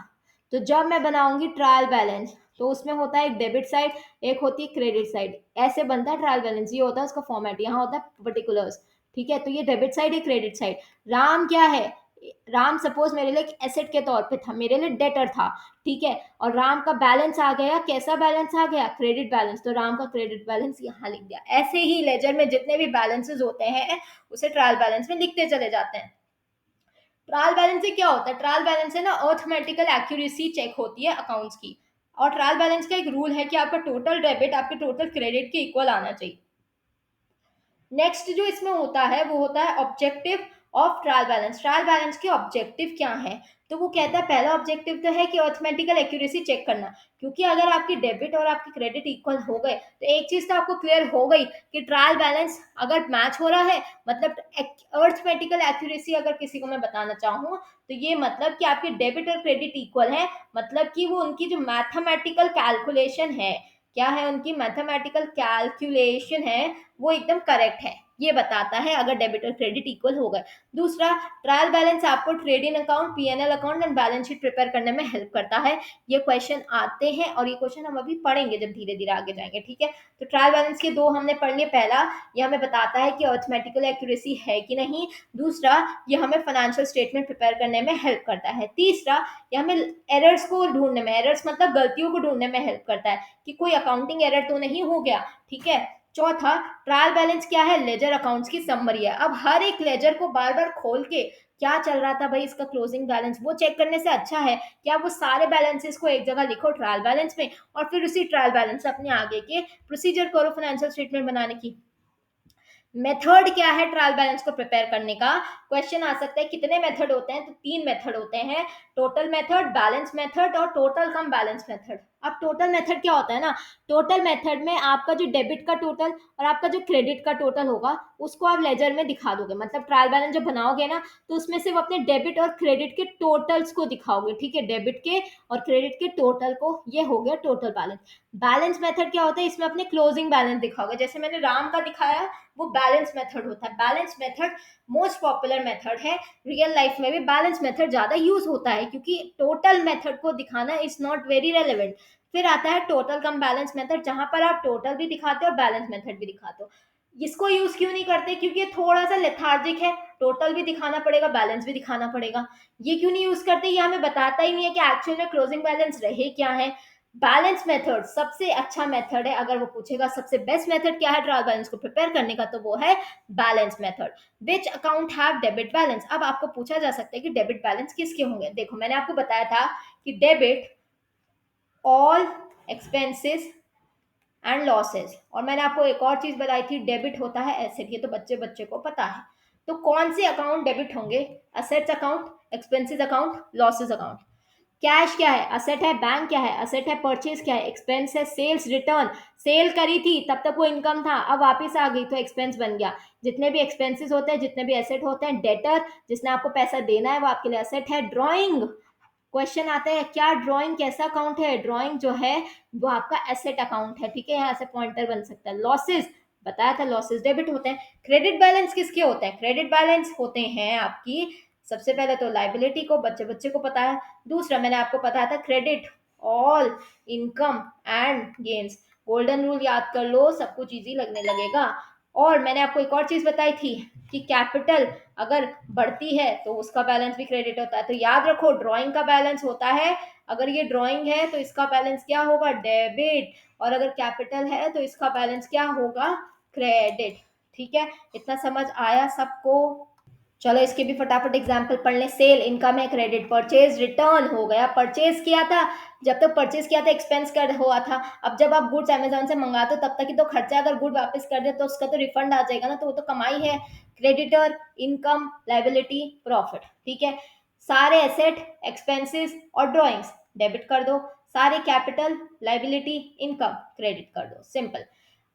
तो जब मैं बनाऊंगी ट्रायल बैलेंस, तो उसमें होता है एक डेबिट साइड, एक होती है क्रेडिट साइड, ऐसे बनता है ट्रायल बैलेंस। ये होता है उसका फॉर्मेट, यहाँ होता है पर्टिकुलर्स, ठीक है। तो ये डेबिट साइड है, क्रेडिट साइड। राम क्या है, राम सपोज मेरे लिए एक एसेट के तौर पे था, मेरे लिए डेटर था, ठीक है। और राम का बैलेंस आ गया, कैसा बैलेंस आ गया, क्रेडिट बैलेंस, तो राम का क्रेडिट बैलेंस यहाँ लिख दिया। ऐसे ही लेजर में जितने भी बैलेंसेस होते हैं उसे ट्रायल बैलेंस में लिखते चले जाते हैं। ट्रायल बैलेंस से क्या होता है, ट्रायल बैलेंस से ना अर्थमेटिकल एक्यूरेसी चेक होती है अकाउंट्स की। और ट्रायल बैलेंस का एक रूल है कि आपका टोटल डेबिट आपके टोटल क्रेडिट के इक्वल आना चाहिए। नेक्स्ट जो इसमें होता है वो होता है objective of trial balance. Trial balance के ऑब्जेक्टिव क्या है, तो वो कहता है पहला ऑब्जेक्टिव तो है कि अर्थमेटिकल एक्यूरेसी चेक करना, क्योंकि अगर आपकी डेबिट और आपकी क्रेडिट इक्वल हो गए तो एक चीज तो आपको क्लियर हो गई कि ट्रायल बैलेंस अगर मैच हो रहा है, मतलब अर्थमेटिकल एक्यूरेसी अगर किसी को मैं बताना चाहूँ तो ये मतलब कि आपके डेबिट और क्रेडिट इक्वल है, मतलब कि वो उनकी जो मैथमेटिकल कैलकुलेशन है, क्या है उनकी मैथमेटिकल कैलकुलेशन है, वो एकदम करेक्ट है, ये बताता है अगर डेबिट और क्रेडिट इक्वल हो गए। दूसरा, ट्रायल बैलेंस आपको trading account, PNL account and balance sheet prepare करने में हेल्प करता है। ये क्वेश्चन आते हैं और ये क्वेश्चन हम अभी पढ़ेंगे जब धीरे धीरे आगे जाएंगे, ठीक है। तो ट्रायल बैलेंस के दो हमने पढ़ लिए, पहला ये हमें बताता है कि अर्थमेटिकल एक्यूरेसी है कि नहीं। दूसरा, ये हमें फाइनेंशियल स्टेटमेंट प्रिपेयर करने में हेल्प करता है। तीसरा, ये हमें एरर्स को ढूंढने में, एरर्स मतलब गलतियों को ढूंढने में हेल्प करता है कि कोई अकाउंटिंग एरर तो नहीं हो गया, ठीक है। चौथा, ट्रायल बैलेंस क्या है, लेजर अकाउंट्स की समरी है। अब हर एक लेजर को बार बार खोल के क्या चल रहा था भाई इसका क्लोजिंग बैलेंस, वो चेक करने से अच्छा है कि आप वो सारे बैलेंसेस को एक जगह लिखो ट्रायल बैलेंस में, और फिर उसी ट्रायल बैलेंस से अपने आगे के प्रोसीजर करो फाइनेंशियल स्टेटमेंट बनाने की। मेथड क्या है ट्रायल बैलेंस को प्रिपेयर करने का, क्वेश्चन आ सकता है कितने मेथड होते हैं, तो तीन मेथड होते हैं, टोटल मेथड, बैलेंस मेथड और टोटल कम बैलेंस मेथड। अब टोटल मेथड क्या होता है ना, टोटल मेथड में आपका जो डेबिट का टोटल और आपका जो क्रेडिट का टोटल होगा उसको आप लेजर में दिखा दोगे, मतलब ट्रायल बैलेंस जब बनाओगे ना तो उसमें सिर्फ अपने डेबिट और क्रेडिट के टोटल्स को दिखाओगे, ठीक है, डेबिट के और क्रेडिट के टोटल को, ये हो गया टोटल बैलेंस। बैलेंस मेथड क्या होता है, इसमें अपने क्लोजिंग बैलेंस दिखाओगे, जैसे मैंने राम का दिखाया, वो बैलेंस मेथड होता है। Balance method most popular method है, रियल लाइफ में भी बैलेंस मेथड ज्यादा यूज होता है क्योंकि टोटल मेथड को दिखाना इज नॉट वेरी रेलेवेंट। फिर आता है टोटल कम बैलेंस मेथड, जहां पर आप टोटल भी दिखाते हो और बैलेंस मेथड भी दिखाते हो। इसको यूज क्यों नहीं करते, क्योंकि ये थोड़ा सा लेथार्जिक है, टोटल भी दिखाना पड़ेगा बैलेंस भी दिखाना पड़ेगा। ये क्यों नहीं यूज करते, ये हमें बताता ही नहीं है कि एक्चुअल में क्लोजिंग बैलेंस रहे क्या है। बैलेंस मेथड सबसे अच्छा मेथड है, अगर वो पूछेगा सबसे बेस्ट मेथड क्या है ट्रायल बैलेंस को प्रिपेयर करने का, तो वो है balance method. Which account have debit balance, अब आपको पूछा जा सकता है कि डेबिट बैलेंस किसके होंगे। देखो मैंने आपको बताया था कि debit all expenses and losses. और मैंने आपको एक और चीज बताई थी, डेबिट होता है एसेट, ये तो बच्चे बच्चे को पता है। तो कौन से अकाउंट डेबिट होंगे? Assets account, expenses account, losses account. Cash क्या है? असेट है। बैंक क्या है? असेट है। परचेज क्या है? एक्सपेंस है। सेल्स रिटर्न, सेल करी थी तब तक वो इनकम था, अब वापस आ गई तो एक्सपेंस बन गया। जितने भी एक्सपेंसेस होते हैं, जितने भी एसेट होते हैं, डेटर जिसने आपको पैसा देना है वो आपके लिए एसेट है। ड्राइंग, क्वेश्चन आता है क्या ड्राइंग कैसा अकाउंट है? ड्राइंग जो है वो आपका एसेट अकाउंट है, ठीक है, यहाँ से पॉइंटर बन सकता है। लॉसेस बताया था, लॉसेस डेबिट होते हैं। क्रेडिट बैलेंस किसके होते हैं? क्रेडिट बैलेंस होते हैं आपकी, सबसे पहले तो लाइबिलिटी को, बच्चे बच्चे को पता है। दूसरा मैंने आपको बताया था credit all income and gains. Golden rule याद कर लो, सब कुछ इजी लगने लगेगा। और मैंने आपको एक और चीज बताई थी कि कैपिटल अगर बढ़ती है तो उसका बैलेंस भी क्रेडिट होता है। तो याद रखो, ड्राइंग का बैलेंस होता है, अगर ये ड्राइंग है तो इसका बैलेंस क्या होगा? डेबिट। और अगर कैपिटल है तो इसका बैलेंस क्या होगा? क्रेडिट। ठीक है, इतना समझ आया सबको? चलो इसके भी फटाफट एग्जाम्पल पढ़ लें। सेल इनकम है, क्रेडिट। परचेज रिटर्न हो गया, परचेज किया था, जब तक परचेज किया था एक्सपेंस कर हुआ था। अब जब आप गुड्स अमेजोन से मंगाते हो तब तक ही तो खर्चा, अगर गुड वापस कर दे तो उसका तो रिफंड आ जाएगा ना, तो वो तो कमाई है। Creditor, income, liability, profit. ठीक है, सारे एसेट, एक्सपेंसेस और ड्रॉइंग्स डेबिट कर दो, सारे कैपिटल, लाइबिलिटी, इनकम क्रेडिट कर दो, simple.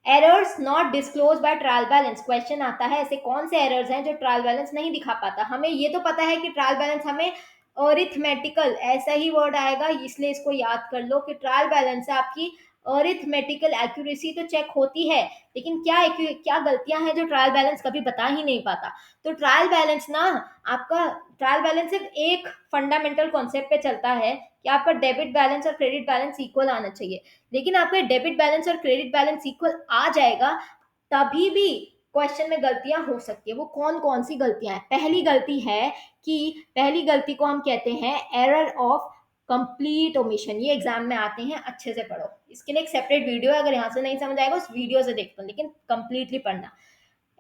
Errors not disclose by trial balance, question आता है ऐसे कौन से एरर्स हैं जो ट्रायल बैलेंस नहीं दिखा पाता? हमें ये तो पता है कि ट्रायल बैलेंस हमें अरिथमेटिकल, ऐसा ही वर्ड आएगा इसलिए इसको याद कर लो कि ट्रायल बैलेंस है आपकी अरिथमेटिकल एक्यूरेसी तो चेक होती है, लेकिन क्या क्या गलतियां हैं जो ट्रायल बैलेंस कभी बता ही नहीं पाता। तो ट्रायल बैलेंस ना, आपका ट्रायल बैलेंस सिर्फ एक फंडामेंटल कॉन्सेप्ट पे चलता है कि आपका डेबिट बैलेंस और क्रेडिट बैलेंस इक्वल आना चाहिए। लेकिन आपका डेबिट बैलेंस और क्रेडिट बैलेंस इक्वल आ जाएगा तभी भी क्वेश्चन में गलतियां हो सकती है। वो कौन कौन सी गलतियां हैं? पहली गलती है कि पहली गलती को हम कहते हैं एरर ऑफ कंप्लीट ओमिशन। ये एग्जाम में आते हैं, अच्छे से पढ़ो, इसके लिए एक सेपरेट वीडियो है, अगर यहाँ से नहीं समझ आएगा उस वीडियो से देख लो, लेकिन कंप्लीटली पढ़ना।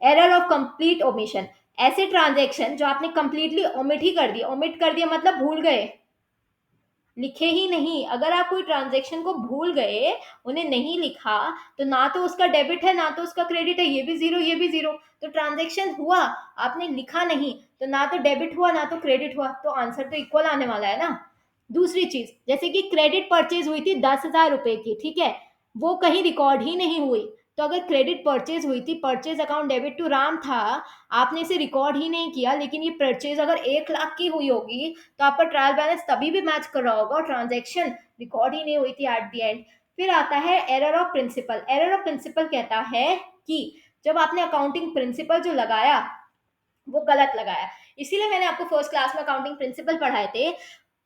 एरर ऑफ कंप्लीट ओमिशन, ऐसे ट्रांजेक्शन जो आपने कंप्लीटली ओमिट ही कर दिया। ओमिट कर दिया मतलब भूल गए, लिखे ही नहीं। अगर आप कोई ट्रांजेक्शन को भूल गए, उन्हें नहीं लिखा, तो ना तो उसका डेबिट है ना तो उसका क्रेडिट है, ये भी जीरो ये भी जीरो। तो ट्रांजेक्शन हुआ, आपने लिखा नहीं, तो ना तो डेबिट हुआ ना तो क्रेडिट हुआ, तो आंसर तो इक्वल आने वाला है ना। दूसरी चीज, जैसे कि क्रेडिट परचेज हुई थी 10,000 रुपए की, ठीक है, वो कहीं रिकॉर्ड ही नहीं हुई। तो अगर क्रेडिट परचेज हुई थी, purchase account debit to Ram था, आपने इसे रिकॉर्ड ही नहीं किया, लेकिन ये परचेज अगर 1 लाख की हुई होगी तो आपका ट्रायल बैलेंस तभी भी मैच कर रहा होगा और ट्रांजेक्शन रिकॉर्ड ही नहीं हुई थी एट द एंड। फिर आता है error of principle. Error of principle कहता है कि जब आपने अकाउंटिंग प्रिंसिपल जो लगाया वो गलत लगाया। इसीलिए मैंने आपको फर्स्ट क्लास में अकाउंटिंग प्रिंसिपल पढ़ाए थे।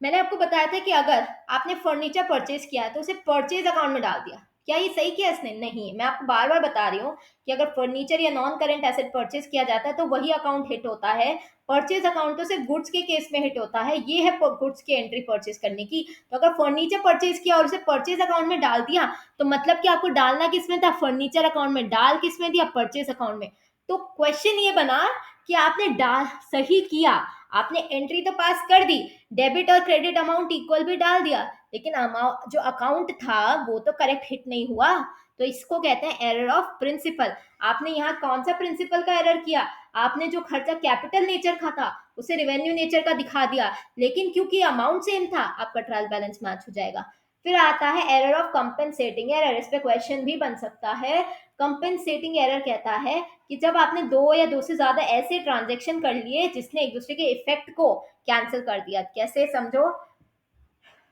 मैंने आपको बताया था कि अगर आपने फर्नीचर परचेज किया है तो उसे परचेज अकाउंट में डाल दिया, क्या ये सही किया इसने? नहीं। मैं आपको बार बार बता रही हूँ कि अगर फर्नीचर या नॉन करेंट एसेट परचेज किया जाता है तो वही अकाउंट हिट होता है। परचेज अकाउंट तो सिर्फ गुड्स के केस में हिट होता है, ये है गुड्स की एंट्री परचेज करने की। तो अगर फर्नीचर परचेज किया और उसे परचेज अकाउंट में डाल दिया, तो मतलब कि आपको डालना किस में था? फर्नीचर अकाउंट में। डाल किस में दिया? परचेज अकाउंट में। तो क्वेश्चन ये बना कि आपने डाल सही किया, आपने एंट्री तो पास कर दी, डेबिट और क्रेडिट अमाउंट इक्वल भी डाल दिया, लेकिन अमाउंट जो अकाउंट था वो तो करेक्ट हिट नहीं हुआ। तो इसको कहते हैं एरर ऑफ प्रिंसिपल। आपने यहाँ कौन सा प्रिंसिपल का एरर किया? आपने जो खर्चा कैपिटल नेचर का था उसे रेवेन्यू नेचर का दिखा दिया, लेकिन क्योंकि अमाउंट सेम था आपका ट्रायल बैलेंस मैच हो जाएगा। फिर आता है एरर ऑफ कंपेंसेटिंग एरर। इस पे क्वेश्चन भी बन सकता है। कंपेंसेटिंग एरर कहता है कि जब आपने दो या दो से ज्यादा ऐसे ट्रांजेक्शन कर लिए जिसने एक दूसरे के इफेक्ट को कैंसिल कर दिया। कैसे समझो?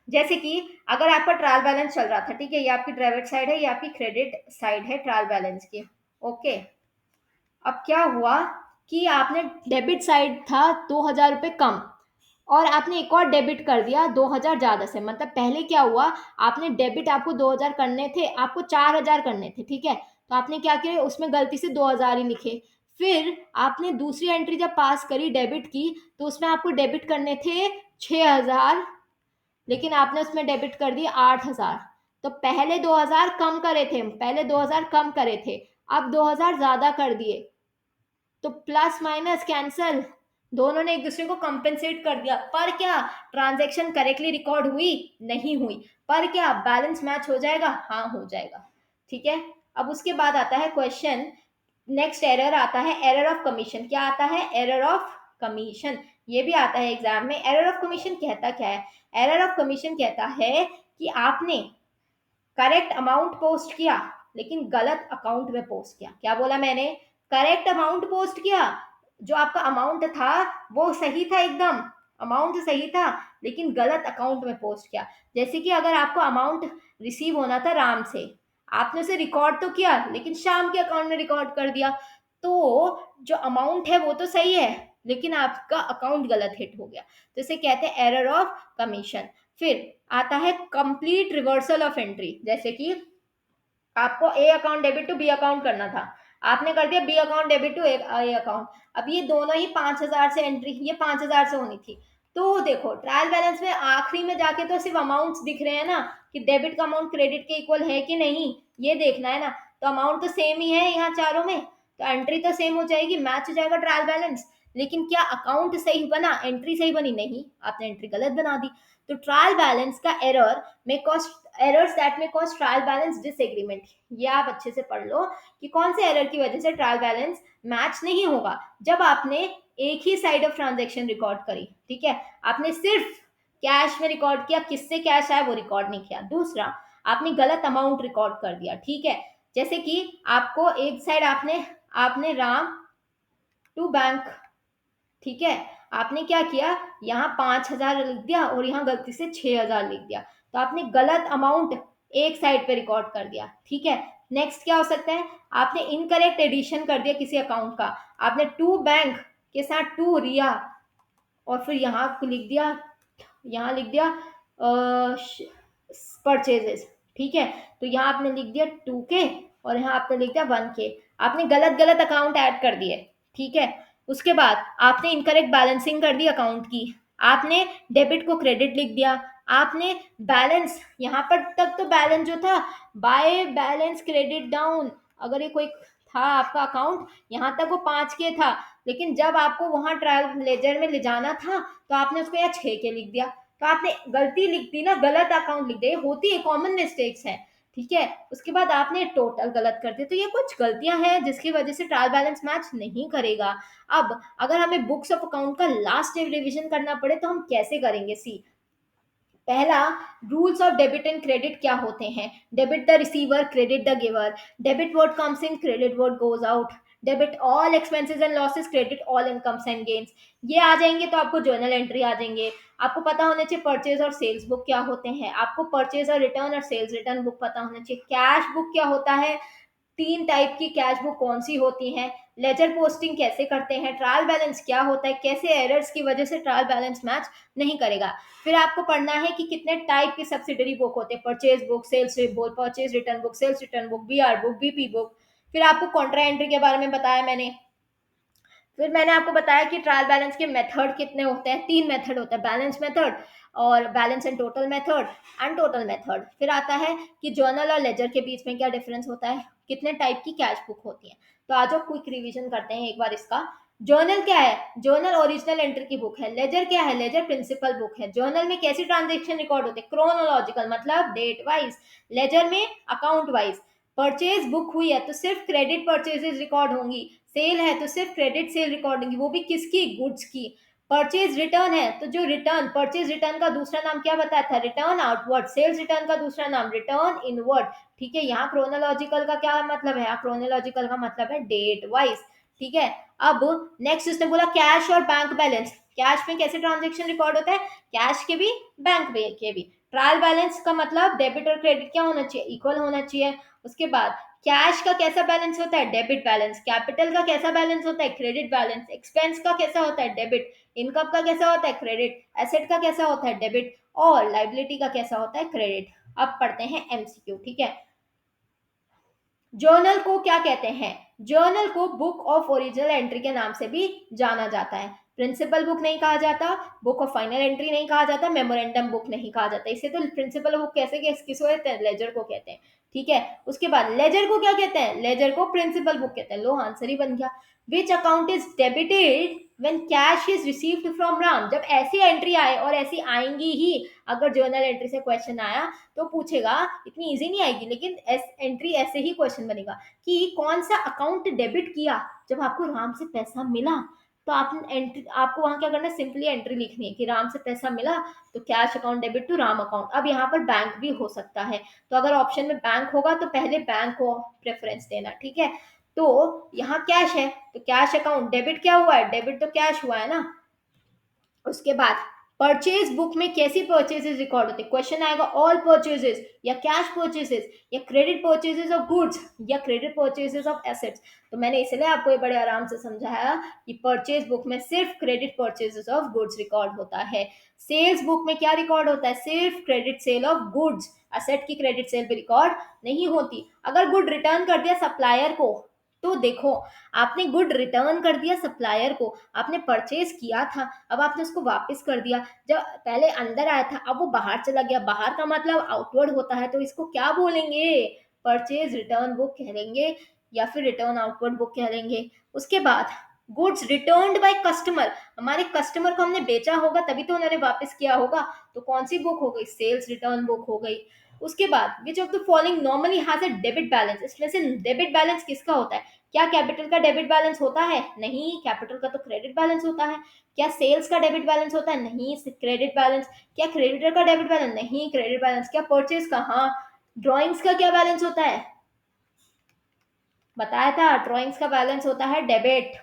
जैसे कि अगर आपका ट्रायल बैलेंस चल रहा था, ठीक है, ये आपकी डेबिट साइड है, ये आपकी क्रेडिट साइड है ट्रायल बैलेंस की। ओके, अब क्या हुआ कि आपने डेबिट साइड था 2,000 रुपये कम, और आपने एक और डेबिट कर दिया 2,000 ज्यादा से। मतलब पहले क्या हुआ, आपने डेबिट आपको 2,000 करने थे, आपको 4,000 करने थे, ठीक है, तो आपने क्या किया, उसमें गलती से 2,000 ही लिखे। फिर आपने दूसरी एंट्री जब पास करी डेबिट की, तो उसमें आपको डेबिट करने थे 6,000, लेकिन आपने उसमें डेबिट कर दिए 8,000। तो पहले 2,000 कम करे थे, पहले 2,000 कम करे थे, अब 2,000 ज्यादा कर दिए, तो प्लस माइनस कैंसल, दोनों ने एक दूसरे को कंपेंसेट कर दिया। पर क्या ट्रांजैक्शन करेक्टली रिकॉर्ड हुई? नहीं हुई। पर क्या बैलेंस मैच हो जाएगा? हाँ, हो जाएगा। ठीक है। अब उसके बाद आता है क्वेश्चन, नेक्स्ट एरर आता है एरर ऑफ कमीशन। क्या आता है? Error of commission. ये भी आता है एग्जाम में। एरर ऑफ कमीशन कहता क्या है? एरर ऑफ कमीशन कहता है कि आपने करेक्ट अमाउंट पोस्ट किया लेकिन गलत अकाउंट में पोस्ट किया। क्या बोला मैंने? करेक्ट अमाउंट पोस्ट किया, जो आपका अमाउंट था वो सही था, एकदम अमाउंट सही था, लेकिन गलत अकाउंट में पोस्ट किया। जैसे कि अगर आपको अमाउंट रिसीव होना था राम से, आपने उसे रिकॉर्ड तो किया लेकिन शाम के अकाउंट में रिकॉर्ड कर दिया, तो जो अमाउंट है वो तो सही है लेकिन आपका अकाउंट गलत हिट हो गया, तो इसे कहते हैं एरर ऑफ कमीशन। फिर आता है कंप्लीट रिवर्सल ऑफ एंट्री। जैसे कि आपको A account debit to B account करना था, आपने कर दिया B account debit to A account. अब ये दोनों ही 5,000 से एंट्री, ये 5,000 से होनी थी, तो देखो ट्रायल बैलेंस में आखिरी में जाके तो सिर्फ अमाउंट्स दिख रहे हैं ना, कि डेबिट का अमाउंट क्रेडिट के इक्वल है कि नहीं, ये देखना है ना। तो अमाउंट तो सेम ही है यहाँ चारों में, तो एंट्री तो सेम हो जाएगी, मैच हो जाएगा ट्रायल बैलेंस। लेकिन क्या अकाउंट सही बना, एंट्री सही बनी? नहीं, आपने एंट्री गलत बना दी। तो ट्रायल बैलेंस का एरर में कॉस्ट, एरर्स दैट में कॉज ट्रायल बैलेंस डिसएग्रीमेंट, ये आप अच्छे से पढ़ लो कि कौन से एरर की वजह से ट्रायल बैलेंस मैच नहीं होगा। जब आपने एक ही साइड ऑफ ट्रांजैक्शन रिकॉर्ड करी, ठीक है, आपने सिर्फ कैश में रिकॉर्ड किया, किससे कैश आया वो रिकॉर्ड नहीं किया। दूसरा, आपने गलत अमाउंट रिकॉर्ड कर दिया, ठीक है। जैसे कि आपको एक साइड आपने आपने राम टू बैंक, ठीक है, आपने क्या किया, यहाँ 5,000 लिख दिया और यहाँ गलती से 6,000 लिख दिया, तो आपने गलत अमाउंट एक साइड पे रिकॉर्ड कर दिया, ठीक है। नेक्स्ट क्या हो सकता है? आपने इनकरेक्ट एडिशन कर दिया किसी अकाउंट का, आपने टू बैंक के साथ टू रिया और फिर यहाँ लिख दिया, यहाँ लिख दिया परचेजेस, ठीक है। तो यहाँ आपने लिख दिया 2K और यहाँ आपने लिख दिया 1K, आपने गलत गलत अकाउंट ऐड कर दिए, ठीक है। उसके बाद आपने इनकरेक्ट बैलेंसिंग कर दी अकाउंट की, आपने डेबिट को क्रेडिट लिख दिया, आपने बैलेंस यहाँ पर तक तो बैलेंस जो था बाय बैलेंस क्रेडिट डाउन, अगर ये कोई था आपका अकाउंट यहाँ तक वो 5K था, लेकिन जब आपको वहां ट्रायल लेजर में ले जाना था तो आपने उसको यहाँ 6K लिख दिया, तो आपने गलती लिख दी ना, गलत अकाउंट लिख दिया, होती है, कॉमन मिस्टेक्स है, ठीक है। उसके बाद आपने टोटल गलत कर दिया, तो ये कुछ गलतियां हैं जिसकी वजह से ट्रायल बैलेंस मैच नहीं करेगा। अब अगर हमें बुक्स ऑफ अकाउंट का लास्ट रिविजन करना पड़े तो हम कैसे करेंगे? सी, पहला, rules of debit and credit क्या होते हैं? Debit the receiver, credit the giver, debit what comes in, credit what goes out, debit all expenses and losses, credit all incomes and gains. ये आ जाएंगे तो आपको जर्नल एंट्री आ जाएंगे। आपको पता होना चाहिए परचेज और सेल्स बुक क्या होते हैं, आपको परचेज और रिटर्न और सेल्स रिटर्न बुक पता होना चाहिए। कैश बुक क्या होता है, 3 टाइप की कैश बुक कौन सी होती हैं, लेजर पोस्टिंग कैसे करते हैं, ट्रायल बैलेंस क्या होता है, कैसे एरर्स की वजह से ट्रायल बैलेंस मैच नहीं करेगा। फिर आपको पढ़ना है कि कितने टाइप के सब्सिडरी बुक होते हैं, purchase book, sales book, purchase return book, sales return book, BR book, BP book. फिर आपको कॉन्ट्रा एंट्री के बारे में बताया मैंने। फिर मैंने आपको बताया कि ट्रायल बैलेंस के मेथड कितने होते हैं, 3 मेथड होते हैं, बैलेंस मेथड और balance and total method and total method. फिर आता है कि जर्नल और लेजर के बीच में क्या डिफरेंस होता है, कितने टाइप की कैश बुक होती है। तो आज हम क्विक रिवीजन करते हैं एक बार इसका। जर्नल क्या है? जर्नल ओरिजिनल एंट्री की बुक है। लेजर क्या है? लेजर प्रिंसिपल बुक है। जर्नल में कैसी ट्रांजेक्शन रिकॉर्ड होते हैं? क्रोनोलॉजिकल, मतलब डेट वाइज। लेजर में अकाउंट वाइज। परचेज बुक हुई है तो सिर्फ क्रेडिट परचेजेस रिकॉर्ड होंगी, सेल है तो सिर्फ क्रेडिट सेल रिकॉर्ड होंगी, वो भी किसकी? गुड्स की। परचेज रिटर्न है तो जो रिटर्न, परचेज रिटर्न का दूसरा नाम क्या बताया था? Return outward. सेल्स रिटर्न का दूसरा नाम रिटर्न इनवर्ड, ठीक है। यहाँ क्रोनोलॉजिकल का क्या मतलब है? क्रोनोलॉजिकल का मतलब है डेट वाइज, ठीक है। अब नेक्स्ट उसने बोला कैश और बैंक बैलेंस। कैश में कैसे ट्रांजेक्शन रिकॉर्ड होता है? कैश के भी, बैंक के भी। ट्रायल बैलेंस का मतलब डेबिट और क्रेडिट क्या होना चाहिए? इक्वल होना चाहिए। उसके बाद कैश का कैसा बैलेंस होता है? Debit balance. कैपिटल का कैसा बैलेंस होता है? Credit balance. एक्सपेंस का कैसा होता है? डेबिट। इनकम का कैसा होता है? क्रेडिट। एसेट का कैसा होता है? डेबिट। और लाइबिलिटी का कैसा होता है? क्रेडिट। अब पढ़ते हैं एमसीक्यू, ठीक है। जर्नल को क्या कहते हैं? जर्नल को बुक ऑफ ओरिजिनल एंट्री के नाम से भी जाना जाता है। प्रिंसिपल बुक नहीं कहा जाता, बुक ऑफ फाइनल एंट्री नहीं कहा जाता, मेमोरेंडम बुक नहीं कहा जाता। इसे तो प्रिंसिपल बुक कैसे किसको कहते हैं? लेजर को कहते हैं, ठीक है। उसके बाद लेजर को क्या कहते हैं? लेजर को प्रिंसिपल बुक कहते हैं। लो, आंसर ही बन गया। Which account is debited when cash is received from Ram, जब ऐसी एंट्री आए, और ऐसी आएंगी ही, अगर जर्नल एंट्री से क्वेश्चन आया तो पूछेगा, इतनी इजी नहीं आएगी लेकिन एंट्री ऐसे ही क्वेश्चन बनेगा कि कौन सा अकाउंट डेबिट किया जब आपको राम से पैसा मिला। तो आप एंट्री, आपको वहां क्या करना है, सिंपली एंट्री लिखनी है कि राम से पैसा मिला तो cash account debit to Ram account. अब यहाँ पर बैंक भी हो सकता है, तो अगर ऑप्शन में बैंक होगा तो पहले बैंक को प्रेफरेंस देना, ठीक है। तो यहाँ कैश है तो कैश अकाउंट डेबिट, क्या हुआ है, डेबिट तो कैश हुआ है ना। उसके बाद परचेज बुक में कैसी परचेजेस रिकॉर्ड होते हैं, क्वेश्चन आएगा ऑल परचेजेस या कैश परचेजेस या क्रेडिट परचेजेस ऑफ गुड्स या क्रेडिट परचेजेस ऑफ एसेट्स। तो मैंने इसलिए आपको ये बड़े आराम से समझाया कि परचेज बुक में सिर्फ credit purchases of goods record होता है। सेल्स बुक में क्या रिकॉर्ड होता है, सिर्फ credit sale of goods, asset की क्रेडिट सेल भी रिकॉर्ड नहीं होती। अगर गुड रिटर्न कर दिया सप्लायर को, तो देखो, आपने गुड रिटर्न कर दिया सप्लायर को, आपने परचेज किया था, अब आपने उसको वापस कर दिया, जब पहले अंदर आया था अब वो बाहर चला गया, बाहर का मतलब आउटवर्ड होता है, तो इसको क्या बोलेंगे, परचेज रिटर्न बुक कह लेंगे या फिर रिटर्न आउटवर्ड बुक कह लेंगे। उसके बाद गुड्स रिटर्न्ड बाय कस्टमर, हमारे कस्टमर को हमने बेचा होगा तभी तो उन्होंने वापस किया होगा, तो कौन सी बुक हो गई, सेल्स रिटर्न बुक हो गई। उसके बाद which of the following normally has a debit balance, इसमें से डेबिट बैलेंस किसका होता है, क्या कैपिटल का डेबिट बैलेंस होता है, नहीं, कैपिटल का तो क्रेडिट बैलेंस होता है। क्या सेल्स का डेबिट बैलेंस होता है, नहीं, क्रेडिट बैलेंस। क्या क्रेडिटर का डेबिट बैलेंस, नहीं, क्रेडिट बैलेंस। क्या परचेज का, हाँ। ड्रॉइंग्स का क्या बैलेंस होता है, बताया था, ड्रॉइंग्स का बैलेंस होता है डेबिट,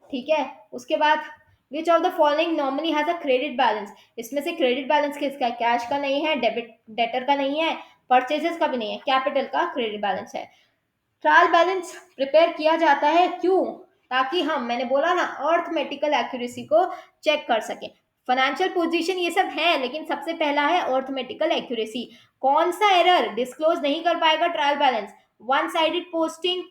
ठीक है। उसके बाद which of the following normally has a credit balance, इसमें से क्रेडिट बैलेंस किसका है, कैश का नहीं है, डेबिट डेटर का नहीं है, परचेजेस का भी नहीं है, कैपिटल का क्रेडिट बैलेंस है। ट्रायल बैलेंस प्रिपेयर किया जाता है क्यों, ताकि हम, मैंने बोला ना, अर्थमेटिकल एक्यूरेसी को चेक कर सकें। फाइनेंशियल पोजीशन ये सब है, लेकिन सबसे पहला है अर्थमेटिकल एक्यूरेसी। कौन सा एरर डिस्क्लोज नहीं कर पाएगा trial balance, one sided posting,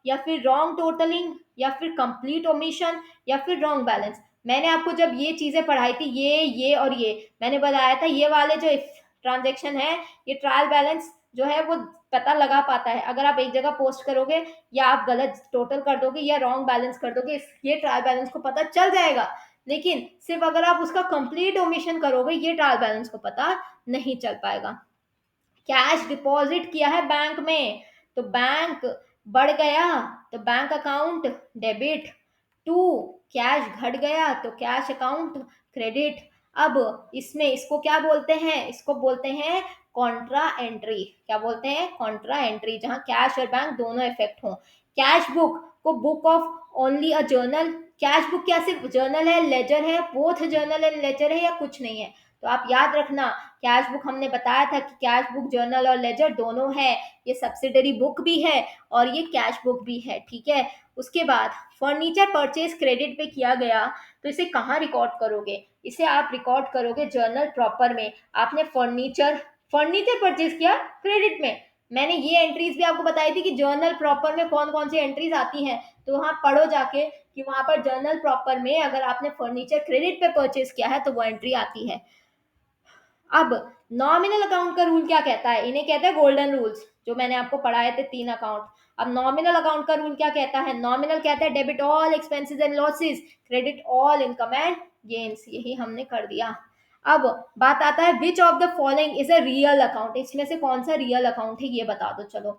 या फिर रॉन्ग टोटलिंग, या फिर कंप्लीट ओमिशन, या फिर रॉन्ग बैलेंस। मैंने आपको जब ये चीजें पढ़ाई थी, ये और ये मैंने बताया था, ये वाले जो ट्रांजेक्शन है, ये ट्रायल बैलेंस जो है वो पता लगा पाता है। अगर आप एक जगह पोस्ट करोगे या आप गलत टोटल कर दोगे या रॉन्ग बैलेंस कर दोगे, ये ट्रायल बैलेंस को पता चल जाएगा, लेकिन सिर्फ अगर आप उसका कंप्लीट ओमिशन करोगे, ये ट्रायल बैलेंस को पता नहीं चल पाएगा। कैश डिपॉजिट किया है बैंक में, तो बैंक बढ़ गया तो bank account debit, to cash घट गया तो कैश अकाउंट क्रेडिट। अब इसमें इसको क्या बोलते हैं, इसको बोलते हैं कॉन्ट्रा एंट्री। क्या बोलते हैं, कॉन्ट्रा एंट्री, जहां कैश और बैंक दोनों इफेक्ट हों। कैश बुक को book of only a journal, cash book क्या सिर्फ जर्नल है, लेजर है, बोथ जर्नल एंड लेजर है, या कुछ नहीं है। तो आप याद रखना, कैश बुक हमने बताया था कि कैश बुक जर्नल और लेजर दोनों है, ये सब्सिडरी बुक भी है और ये कैश बुक भी है, ठीक है। उसके बाद फर्नीचर परचेज क्रेडिट पे किया गया, तो इसे कहाँ रिकॉर्ड करोगे, इसे आप रिकॉर्ड करोगे जर्नल प्रॉपर में। आपने फर्नीचर फर्नीचर परचेज किया क्रेडिट में, मैंने ये एंट्रीज भी आपको बताई थी कि जर्नल प्रॉपर में कौन कौन सी एंट्रीज आती हैं, तो वहां पढ़ो जाके कि वहां पर जर्नल प्रॉपर में अगर आपने फर्नीचर क्रेडिट पे परचेज किया है तो वो एंट्री आती है। अब नॉमिनल अकाउंट का रूल क्या कहता है, इन्हें कहते हैं गोल्डन रूल्स, जो मैंने आपको पढ़ाए थे 3 अकाउंट। अब नॉमिनल अकाउंट का रूल क्या कहता है, नॉमिनल कहता है debit all expenses and losses, credit all income and gains, यही हमने कर दिया। अब बात आता है which of the following is a real account, इसमें से कौन सा रियल अकाउंट है ये बता दो। चलो,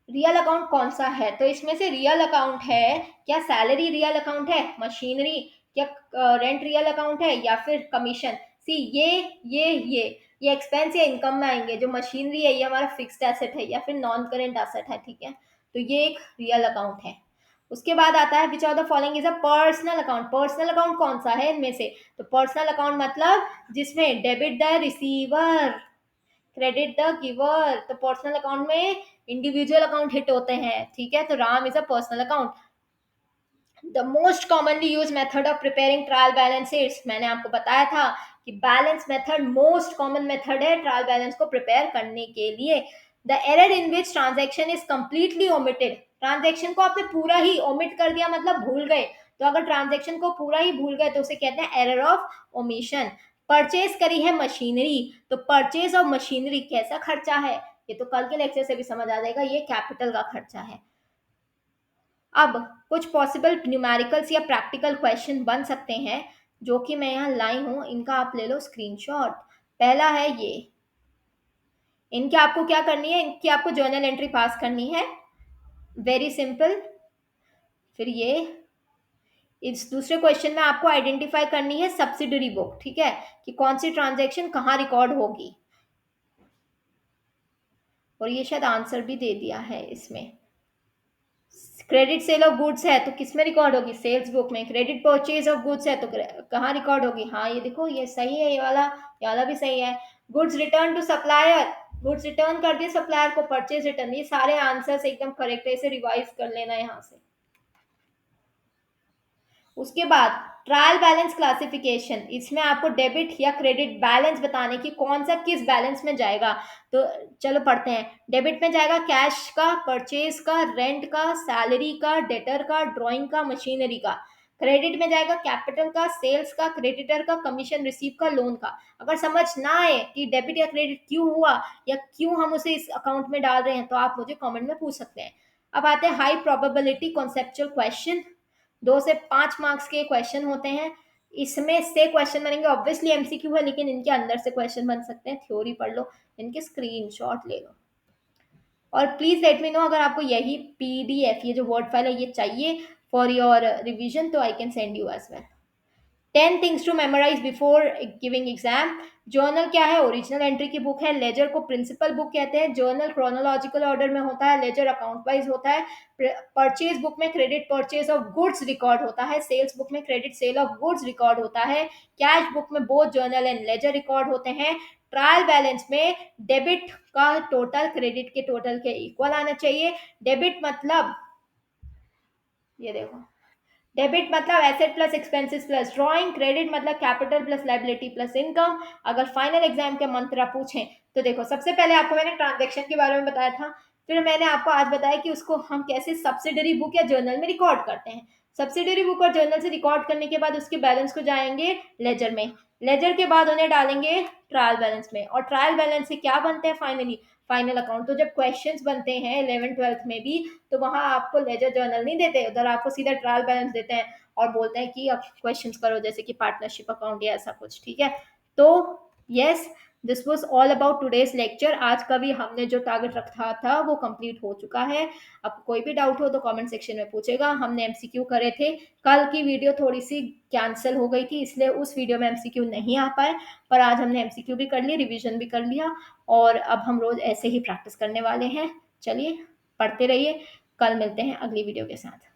रियल अकाउंट कौन सा है, तो इसमें से रियल अकाउंट है, क्या सैलरी रियल अकाउंट है, मशीनरी, क्या रेंट रियल अकाउंट है, या फिर कमीशन। सी ये एक्सपेंस या इनकम में आएंगे, जो मशीनरी है ये हमारा फिक्स्ड एसेट है या फिर नॉन करेंट एसेट है, ठीक है, तो ये एक रियल अकाउंट है। उसके बाद आता है which of the following is a personal account, personal account कौन सा है इनमें से, तो पर्सनल अकाउंट मतलब जिसमें debit the receiver, credit the giver, तो पर्सनल अकाउंट में इंडिविजुअल अकाउंट हिट होते हैं, ठीक है, तो Ram is a personal account. The most commonly use method of preparing trial balances, मैंने आपको बताया था कि balance method most common method है ट्रायल बैलेंस को प्रिपेयर करने के लिए। The error in which transaction is completely omitted, transaction को आपने पूरा ही ओमिट कर दिया मतलब भूल गए, तो अगर ट्रांजेक्शन को पूरा ही भूल गए तो उसे कहते हैं एरर ऑफ ओमिशन। परचेज करी है मशीनरी, तो परचेज ऑफ मशीनरी कैसा खर्चा है, ये तो कल के लेक्चर से भी समझ आ जाएगा, ये कैपिटल का खर्चा है। अब कुछ पॉसिबल न्यूमेरिकल्स या प्रैक्टिकल क्वेश्चन बन सकते हैं जो कि मैं यहाँ लाई हूँ, इनका आप ले लो स्क्रीनशॉट। पहला है ये, इनके आपको क्या करनी है, इनकी आपको जर्नल एंट्री पास करनी है, वेरी सिंपल। फिर ये इस दूसरे क्वेश्चन में आपको आइडेंटिफाई करनी है सब्सिडरी बुक, ठीक है, कि कौन सी ट्रांजैक्शन कहाँ रिकॉर्ड होगी। और ये शायद आंसर भी दे दिया है इसमें। क्रेडिट सेल ऑफ गुड्स है तो किस में रिकॉर्ड होगी, सेल्स बुक में। क्रेडिट परचेज ऑफ गुड्स है तो कहाँ रिकॉर्ड होगी, हाँ ये देखो ये सही है, ये वाला भी सही है। Goods return to supplier, goods return कर दिए सप्लायर को, परचेज रिटर्न, ये सारे आंसर्स एकदम करेक्ट है, इसे रिवाइज कर लेना यहाँ से। उसके बाद ट्रायल बैलेंस क्लासिफिकेशन, इसमें आपको डेबिट या क्रेडिट बैलेंस बताने की कौन सा किस बैलेंस में जाएगा। तो चलो पढ़ते हैं। डेबिट में जाएगा कैश का, परचेज का, रेंट का, सैलरी का, डेटर का, ड्राइंग का, मशीनरी का। क्रेडिट में जाएगा कैपिटल का, सेल्स का, क्रेडिटर का, कमीशन रिसीव का, लोन का। अगर समझ ना आए कि डेबिट या क्रेडिट क्यों हुआ या क्यों हम उसे इस अकाउंट में डाल रहे हैं तो आप मुझे कमेंट में पूछ सकते हैं। अब आते हैं हाई प्रोबेबिलिटी कॉन्सेप्चुअल क्वेश्चन। 2 से 5 मार्क्स के क्वेश्चन होते हैं, इसमें से क्वेश्चन बनेंगे। ऑब्वियसली एमसीक्यू है लेकिन इनके अंदर से क्वेश्चन बन सकते हैं, थ्योरी पढ़ लो, इनके स्क्रीनशॉट ले लो। और प्लीज लेट मी नो अगर आपको यही पीडीएफ, ये जो वर्ड फाइल है ये चाहिए फॉर योर रिवीजन तो I can send you as well. 10 things to memorise before giving exam. Journal क्या है, ओरिजिनल एंट्री की बुक है। लेजर को प्रिंसिपल बुक कहते हैं। जर्नल क्रोनोलॉजिकल ऑर्डर में होता है, लेजर अकाउंट वाइज होता है। परचेज बुक में credit purchase of goods record होता है। सेल्स बुक में credit sale of goods record होता है। कैश बुक में both journal and ledger record होते हैं। ट्रायल बैलेंस में डेबिट का टोटल क्रेडिट के टोटल के इक्वल आना चाहिए। डेबिट मतलब ये देखो, डेबिट मतलब asset plus expenses plus drawing, credit मतलब capital plus liability plus income. अगर फाइनल एग्जाम के मंत्र पूछें तो देखो, सबसे पहले आपको मैंने ट्रांजैक्शन के बारे में बताया था, फिर मैंने आपको आज बताया कि उसको हम कैसे सब्सिडरी बुक या जर्नल में रिकॉर्ड करते हैं। सब्सिडरी बुक और जर्नल से रिकॉर्ड करने के बाद उसके बैलेंस को जाएंगे लेजर में, लेजर के बाद उन्हें डालेंगे ट्रायल बैलेंस में, और ट्रायल बैलेंस से क्या बनते हैं फाइनली, फाइनल अकाउंट। तो जब क्वेश्चंस बनते हैं 11th-12th में भी तो वहां आपको लेजर जर्नल नहीं देते, उधर आपको सीधा ट्रायल बैलेंस देते हैं और बोलते हैं कि अब क्वेश्चंस करो जैसे कि पार्टनरशिप अकाउंट या ऐसा कुछ, ठीक है। तो yes, this was all about today's lecture. आज का भी हमने जो टारगेट रखा था वो कंप्लीट हो चुका है। अब कोई भी डाउट हो तो कमेंट सेक्शन में पूछेगा। हमने एमसीक्यू करे थे, कल की वीडियो थोड़ी सी कैंसिल हो गई थी इसलिए उस वीडियो में एमसीक्यू नहीं आ पाए, पर आज हमने एमसीक्यू भी कर ली, रिवीजन भी कर लिया, और अब हम रोज ऐसे ही प्रैक्टिस करने वाले हैं। चलिए पढ़ते रहिए, कल मिलते हैं अगली वीडियो के साथ।